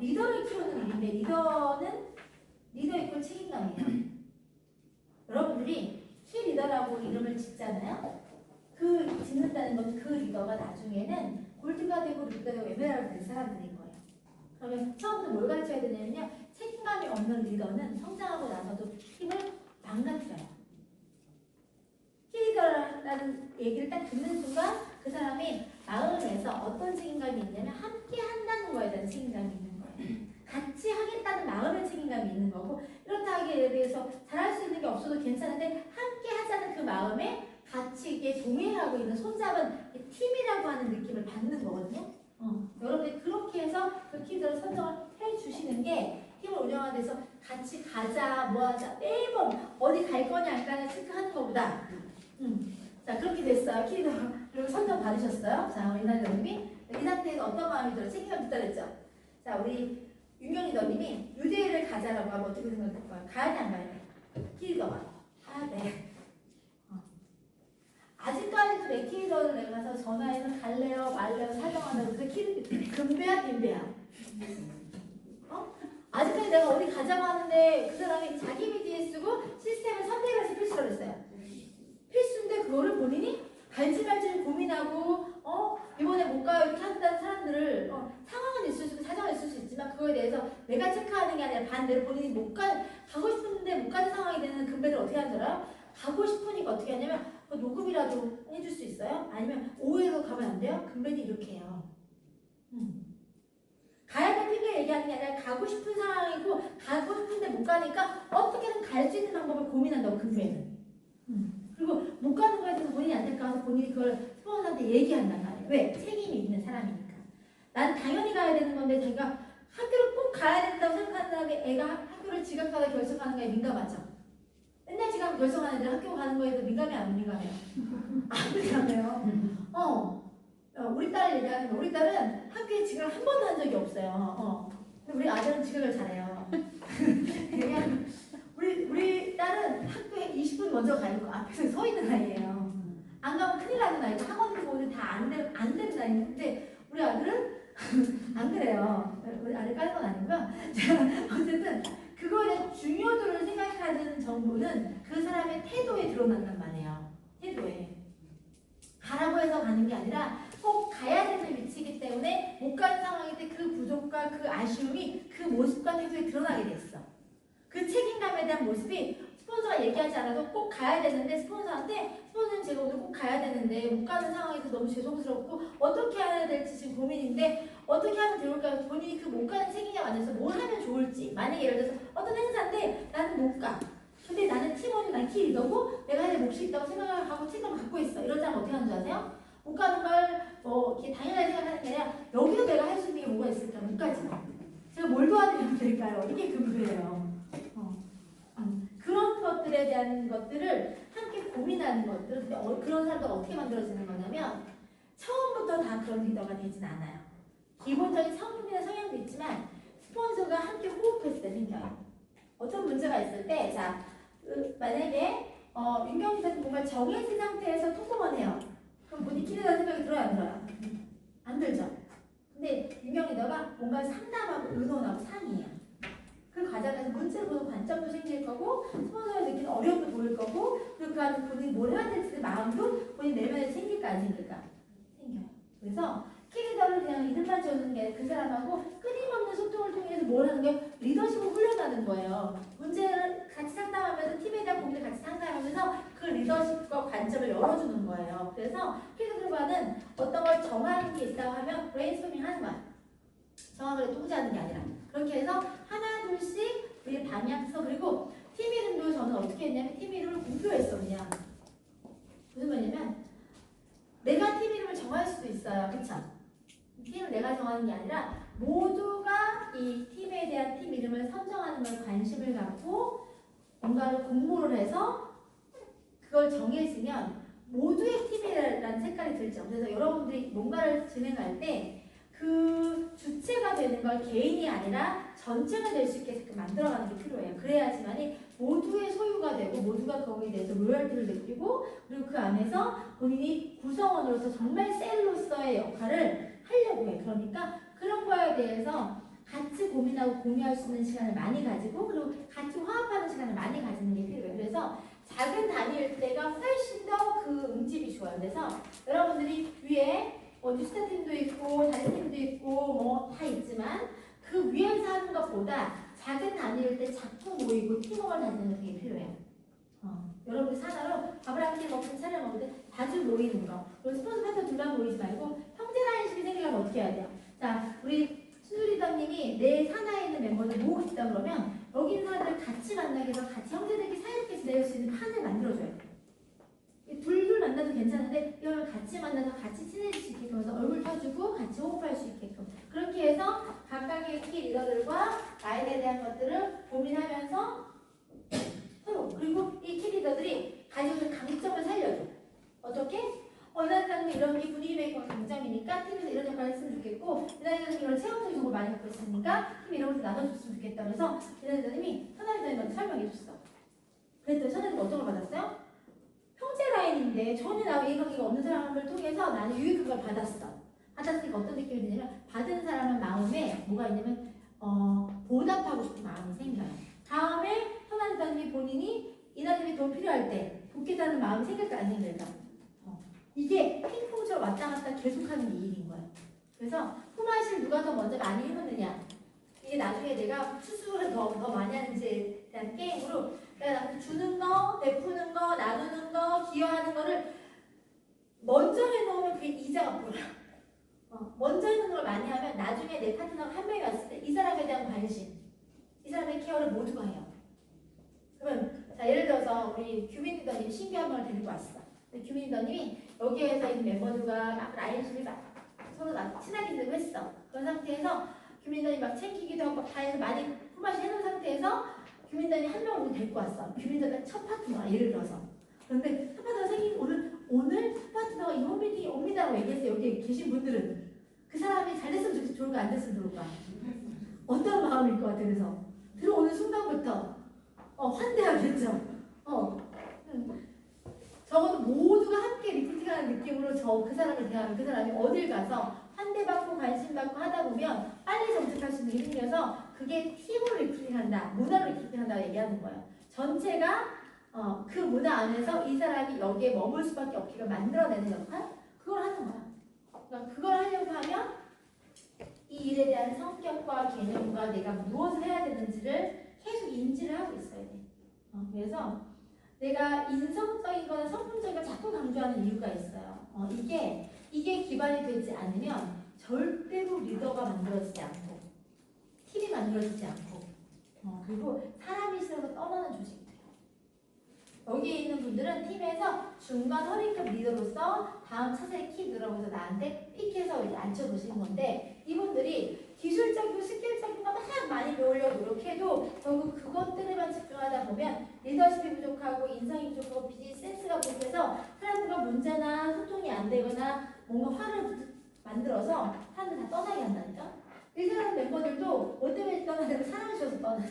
리더를 키우는 일인데 리더 이퀄 책임감이에요. 여러분들이 키 리더라고 이름을 짓잖아요. 그 짓는다는 건 그 리더가 나중에는 골드가 되고 루드가 되고 에메랄드 될 사람들인 거예요. 그러면 처음부터 뭘 가르쳐야 되냐면요. 책임감이 없는 리더는 성장하고 나서도 팀을 망가뜨려요. 키 리더라는 얘기를 딱 듣는 순간 그 사람이 마음에서 어떤 책임감이 있냐면 함께 한다는 거에 대한 책임감이 있는 거예요. 같이 하겠다는 마음의 책임감이 있는 거고 이렇다기에 대해서 잘할 수 있는 게 없어도 괜찮은데 함께 하자는 그 마음에 같이 이게 동행하고 있는 손잡은 팀이라고 하는 느낌을 받는 거거든요. 여러분들 그렇게 해서 그 키들을 선정을 해주시는 게 팀을 운영하는 데서 같이 가자 뭐 하자 매번 어디 갈 거냐 안 가냐 체크하는 것보다 자 그렇게 됐어요. 키도 그리고 선정 받으셨어요. 자 우리 리더님이 이 상태에서 어떤 마음이 들어요? 책임감 듣다 그랬죠. 자 우리 윤경 리더님이 유대를 가자라고 하면 어떻게 생각할까요? 가야 돼 안 가야 돼? 키리더가 가야 돼. 아직까지도 내 키리더를 내가 가서 전화해서 갈래요 말래요 사정한다고 그래서 금배야 빈배야? 아직까지 내가 어디 가자고 하는데 그 사람이 자기 미디에 쓰고 시스템을 선택해서 필수로 했어요. 필수인데 그거를 본인이 갈지 말지를 고민하고 이번에 못 가요 이렇게 한다는 사람들을 상황은 있을 수 있고 사정은 있을 수 있지만 그거에 대해서 내가 체크하는 게 아니라 반대로 본인이 가고 싶은데 못 가는 상황이 되는 금배를 어떻게 하는 줄 알아요? 가고 싶으니까 어떻게 하냐면 녹음이라도 해줄 수 있어요? 아니면 오후에도 가면 안 돼요? 금배는 이렇게 해요. 가야 될 핑계 얘기하는 게 아니라 가고 싶은 상황이고 가고 싶은데 못 가니까 어떻게든 갈 수 있는 방법을 고민한다고 금배는. 그리고 못 가는 거에 대해서 본인이 안 될 거 같아서 본인이 그걸 스폰서한테 얘기한단 말이에요. 왜? 책임이 있는 사람이니까. 난 당연히 가야 되는 건데 자기가 학교를 꼭 가야 된다고 생각하는 사람이 애가 학교를 지각하다 결석하는 거에 민감하죠. 맨날 지각 결석하는 애들 학교 가는 거에도 민감해 안 민감해요? 안 민감해요. 우리 딸 얘기하는 거 우리 딸은 학교에 지각을 한 번도 한 적이 없어요. 근데 우리 아들은 지각을 잘해요. 그냥 우리 딸은 학교에 20분 먼저 가 있고 앞에서 서 있는 아이예요. 안 가면 큰일 나는 아이고 학원도 오늘 다 안 되는 아이인데 우리 아들은 안 그래요. 우리 아들 까는 건 아니고요. 어쨌든 그거에 대한 중요도를 생각하는 정도는 그 사람의 태도에 드러난단 말이에요. 태도에. 가라고 해서 가는 게 아니라 꼭 가야 되는 위치이기 때문에 못 가는 상황일 때 그 부족과 그 아쉬움이 그 모습과 태도에 드러나게 됐어. 그 책임감에 대한 모습이 스폰서가 얘기하지 않아도 꼭 가야 되는데 스폰서는 제가 오늘 꼭 가야 되는데 못 가는 상황에서 너무 죄송스럽고 어떻게 해야 될지 지금 고민인데 어떻게 하면 좋을까요? 본인이 그 못 가는 책임에 관해서 뭘 하면 좋을지. 만약에 예를 들어서 어떤 행사인데 나는 못 가. 근데 나는 팀원이 난 키 리더고 내가 해야 될 몫이 있다고 생각을 하고 책임을 갖고 있어. 이런 사람 어떻게 하는 줄 아세요? 못 가는 걸 뭐 이렇게 당연하게 생각하는 게 아니라 여기서 내가 할 수 있는 게 뭐가 있을까? 못 가지. 제가 뭘 도와드리면 될까요? 이게 금수예요. 그런 것들에 대한 것들을 함께 고민하는 것들. 근데 그런 사람들 어떻게 만들어지는 거냐면 처음부터 다 그런 리더가 되진 않아요. 기본적인 성품이나 성향도 있지만 스폰서가 함께 호흡했을 때 생겨요. 어떤 문제가 있을 때, 자, 만약에 윤경희 같은 뭔가 정해진 상태에서 통보만 해요. 그럼 본인 기대되는 생각이 들어요, 안 들어요? 안 들죠? 근데 윤경희 너가 뭔가 상담하고 의논하고 상의해요. 그 과정에서 문제를 보는 관점도 생길 거고 스폰서가 느끼는 어려움도 보일 거고 그리고 그 안에 본인이 뭘 해야 될지 마음도 본인 내면에 생길까 안 생길까? 생겨요. 그래서 키리더를 그냥 이름만 지어주는 게 그 사람하고 끊임없는 소통을 통해서 뭘 하는 게 리더십을 훈련하는 거예요. 문제를 같이 상담하면서 팀에 대한 고민을 같이 상담하면서 그 리더십과 관점을 열어주는 거예요. 그래서 키리더들과는 어떤 걸 정하는 게 있다고 하면 브레인스토밍 하는 거야. 정확하게 통제하는 게 아니라 그렇게 해서 하나 둘씩 우리 방향서 그리고 팀 이름도 저는 어떻게 했냐면 팀 이름을 공표했어 그냥. 무슨 말이냐면 내가 팀 이름을 정할 수도 있어요. 그쵸? 팀을 내가 정하는 게 아니라 모두가 이 팀에 대한 팀 이름을 선정하는 걸 관심을 갖고 뭔가를 공모를 해서 그걸 정해지면 모두의 팀이라는 색깔이 들죠. 그래서 여러분들이 뭔가를 진행할 때 그 주체가 되는 걸 개인이 아니라 전체가 될 수 있게 만들어가는 게 필요해요. 그래야지만이 모두의 소유가 되고 모두가 거기에 대해서 로열티를 느끼고 그리고 그 안에서 본인이 구성원으로서 정말 셀로서의 역할을 하려고 해. 그러니까 그런 거에 대해서 같이 고민하고 공유할 수 있는 시간을 많이 가지고 그리고 같이 화합하는 시간을 많이 가지는 게 필요해요. 그래서 작은 단위일 때가 훨씬 더 그 응집이 좋아요. 그래서 여러분들이 위에 뉴스타 팀도 있고 다른 팀도 있고 뭐 다 있지만 그 위에서 하는 것보다 작은 단위일 때 자꾸 모이고 팀워크를 다지는 게 되게 필요해요. 여러분들 하나로 밥을 한 끼 먹든 차려 먹든 자주 모이는 거. 그리고 스폰서 파트 둘만 모이지 말고 형제라인식이 생기려면 어떻게 해야 돼요? 자, 우리 순수 리더님이 내 산하에 있는 멤버들 모으고 싶다 그러면 여기 있는 사람들 같이 만나게 해서 같이 형제들끼리 사이좋게 지낼 수 있는 판을 만들어줘요. 둘둘 만나도 괜찮은데 이걸 같이 만나서 같이 친해질 수 있게끔 해서 얼굴 펴주고 같이 호흡할 수 있게끔 그렇게 해서 각각의 키 리더들과 나에 대한 것들을 고민하면서 서로 그리고 이 키 리더들이 가지고 있는 강점을 살려줘. 어떻게? 이날장님 이런 게 분위기 메이커가 강점이니까 팀에서 이런 역할을 했으면 좋겠고 이날장님 이런 체험적인 정보를 많이 갖고 있으니까 팀 이런 것도 나눠줬으면 좋겠다 그래서 이날장님이 선화리장님한테 설명해줬어. 그랬더니 선화리가 어떤 걸 받았어요? 형제 라인인데 전혀 나와 이해관계가 없는 사람을 통해서 나는 유익한 걸 받았어. 받았으니까 어떤 느낌이 드냐면 받은 사람은 마음에 뭐가 있냐면 보답하고 싶은 마음이 생겨요. 다음에 선화리장님이 본인이 이날장님이 돈 필요할 때 돕겠다는 마음이 생길까 안 생길까? 이게 핑퐁처럼 왔다 갔다 계속하는 게 일인 거예요. 그래서 품앗이를 누가 더 먼저 많이 해보느냐 이게 나중에 내가 스스로 더 많이 하는지에 대한 게임으로 그러니까 주는 거, 베푸는 거, 나누는 거, 기여하는 거를 먼저 해놓으면 그게 이자가 보여요. 먼저 해놓는 걸 많이 하면 나중에 내 파트너가 한 명이 왔을 때 이 사람에 대한 관심, 이 사람의 케어를 모두가 해요. 그러면 자 예를 들어서 우리 규민 리더님이 신규 한 명을 데리고 왔어. 규민 리더님이 여기에서 있는 멤버들과 막 라인십이 막 서로 친하게 되고 했어. 그런 상태에서 규민 리더님이 막 챙기기도 하고 다 해서 많이 품앗이 해놓은 상태에서 규민 리더님이 한 명을 데리고 왔어. 규민 리더가 첫 파트너야 예를 들어서. 그런데 첫 파트너가 생긴 오늘 첫 파트너가 이 홈미팅이 옵니다라고 얘기했어요. 여기 계신 분들은 그 사람이 잘 됐으면 좋을까 안 됐으면 좋을까 어떤 마음일 것 같아. 그래서 들어오는 순간부터 환대하겠죠. 적어도 모두가 함께 리프팅하는 느낌으로 그 사람을 대하면 그 사람이 어딜 가서 환대받고 관심받고 하다 보면 빨리 정착할 수 있는 게 생겨서 그게 팀으로 리프팅한다, 문화로 리프팅한다고 얘기하는 거예요. 전체가 그 문화 안에서 이 사람이 여기에 머물 수밖에 없게끔 만들어내는 역할? 그걸 하는 거야. 그러니까 그걸 하려고 하면 이 일에 대한 성격과 개념과 내가 무엇을 해야 되는지를 계속 인지를 하고 있어야 돼. 그래서 내가 인성적인 거나 성품적인 걸 자꾸 강조하는 이유가 있어요. 이게 기반이 되지 않으면 절대로 리더가 만들어지지 않고 팀이 만들어지지 않고 그리고 사람이 있어서 떠나는 조직이에요. 여기에 있는 분들은 팀에서 중간 허리급 리더로서 다음 차세에 키 들어가서 나한테 픽해서 이제 앉혀놓으시는 건데 이분들이 기술적이고 스킬적인 거 막 많이 배우려고 노력해도 결국 그것들에만 집중하다 보면 리더십이 부족하고 인성이 부족하고 비즈니스 센스가 부족해서 사람들과 문제나 소통이 안 되거나 뭔가 화를 만들어서 사람들 다 떠나게 한다니까. 일하는 멤버들도 뭐 때문에 떠나냐면 사람이 싫어서 떠나.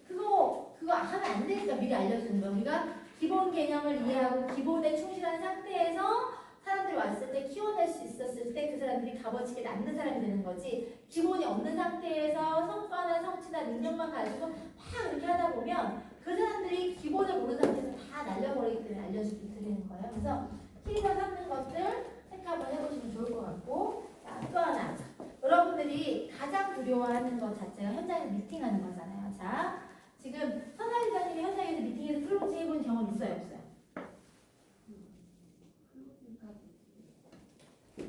그거 하면 안 되니까 미리 알려주는 거야. 우리가 기본 개념을 이해하고 기본에 충실한 상태에서 사람들이 왔을 때 키워낼 수 있었을 때 그 사람들이 값어치게 남는 사람이 되는 거지. 기본이 없는 상태에서 성과나 성취나 능력만 가지고 막 이렇게 하다 보면 그 사람들이 기본을 모르는 상태에서 다 날려버리기 때문에 알려주기 드리는 거예요. 그래서 키리더 삼는 것들 체크 한번 해보시면 좋을 것 같고. 자, 또 하나. 여러분들이 가장 두려워하는 것 자체가 현장에서 미팅하는 거잖아요. 자, 지금 선화리사님이 현장에서 미팅에서 클로징 해본 경험 있어요? 없어요?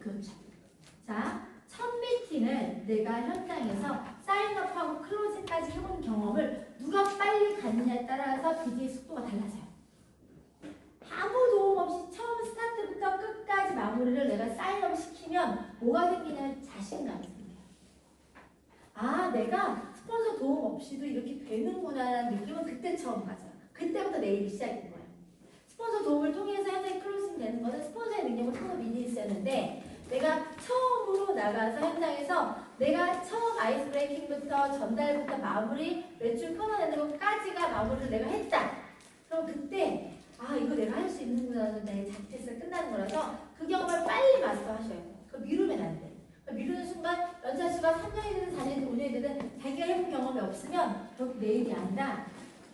그렇죠. 자, 첫 미팅을 내가 현장에서 사인업하고 클로징까지 해본 경험을 누가 빨리 갔느냐에 따라서 비즈니스 속도가 달라져요. 아무 도움 없이 처음 스타트부터 끝까지 마무리를 내가 사인업 시키면 뭐가 생기냐면 자신감이 생겨요. 아, 내가 스폰서 도움 없이도 이렇게 되는구나라는 느낌은 그때 처음 가져요. 그때부터 내 일이 시작인 거예요. 스폰서 도움을 통해서 현장에 클로징 되는 것은 스폰서의 능력을 통한 비즈니스였는데 내가 처음으로 나가서 현장에서 내가 처음 아이스 브레이킹부터 전달부터 마무리 매출 끊어내는 것까지가 마무리를 내가 했다. 그럼 그때 아 이거 내가 할 수 있는구나 내 자기 테스트가 끝나는 거라서 그 경험을 빨리 마스터하셔야 돼요. 그거 미루면 안 돼. 미루는 순간 연차수가 3년이든 4년이든 5년이든 자기가 해본 경험이 없으면 결국 내 일이 아니라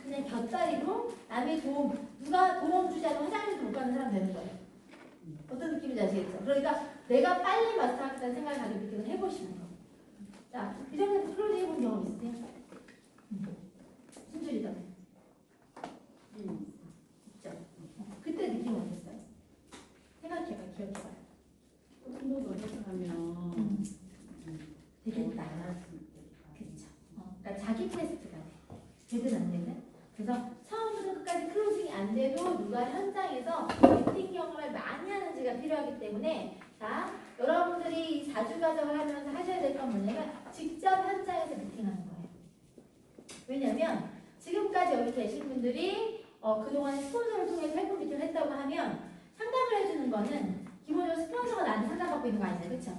그냥 곁다리로 남의 도움 누가 도움 주지 않으면 화장실도 못 가는 사람 되는 거예요. 어떤 느낌인지 아시겠죠? 그러니까 내가 빨리 마스터하겠다는 생각을 가지고 미팅을 해보시는 거. 자, 이전에 클로징 해본 경험 있으세요? 순출이다. 있죠? 그때 느낌 어땠어요? 생각해봐, 기억해봐요. 좀더 노력하면 되겠다. 그렇죠. 그러니까 자기 테스트가 돼. 되든 안 되든. 그래서 처음부터 끝까지 클로징이 안 돼도 누가 현장에서 미팅 경험을 많이 하는지가 필요하기 때문에 자 여러분들이 이 4주 과정을 하면서 하셔야 될 건 뭐냐면 직접 현장에서 미팅하는 거예요. 왜냐면 지금까지 여기 계신 분들이 그동안 스폰서를 통해서 헬프 미팅을 했다고 하면 상담을 해주는 거는 기본적으로 스폰서가 나한테 상담받고 있는 거 아니에요. 그렇죠?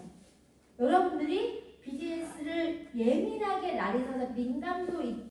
여러분들이 비즈니스를 예민하게 날이 서서 민감도 있게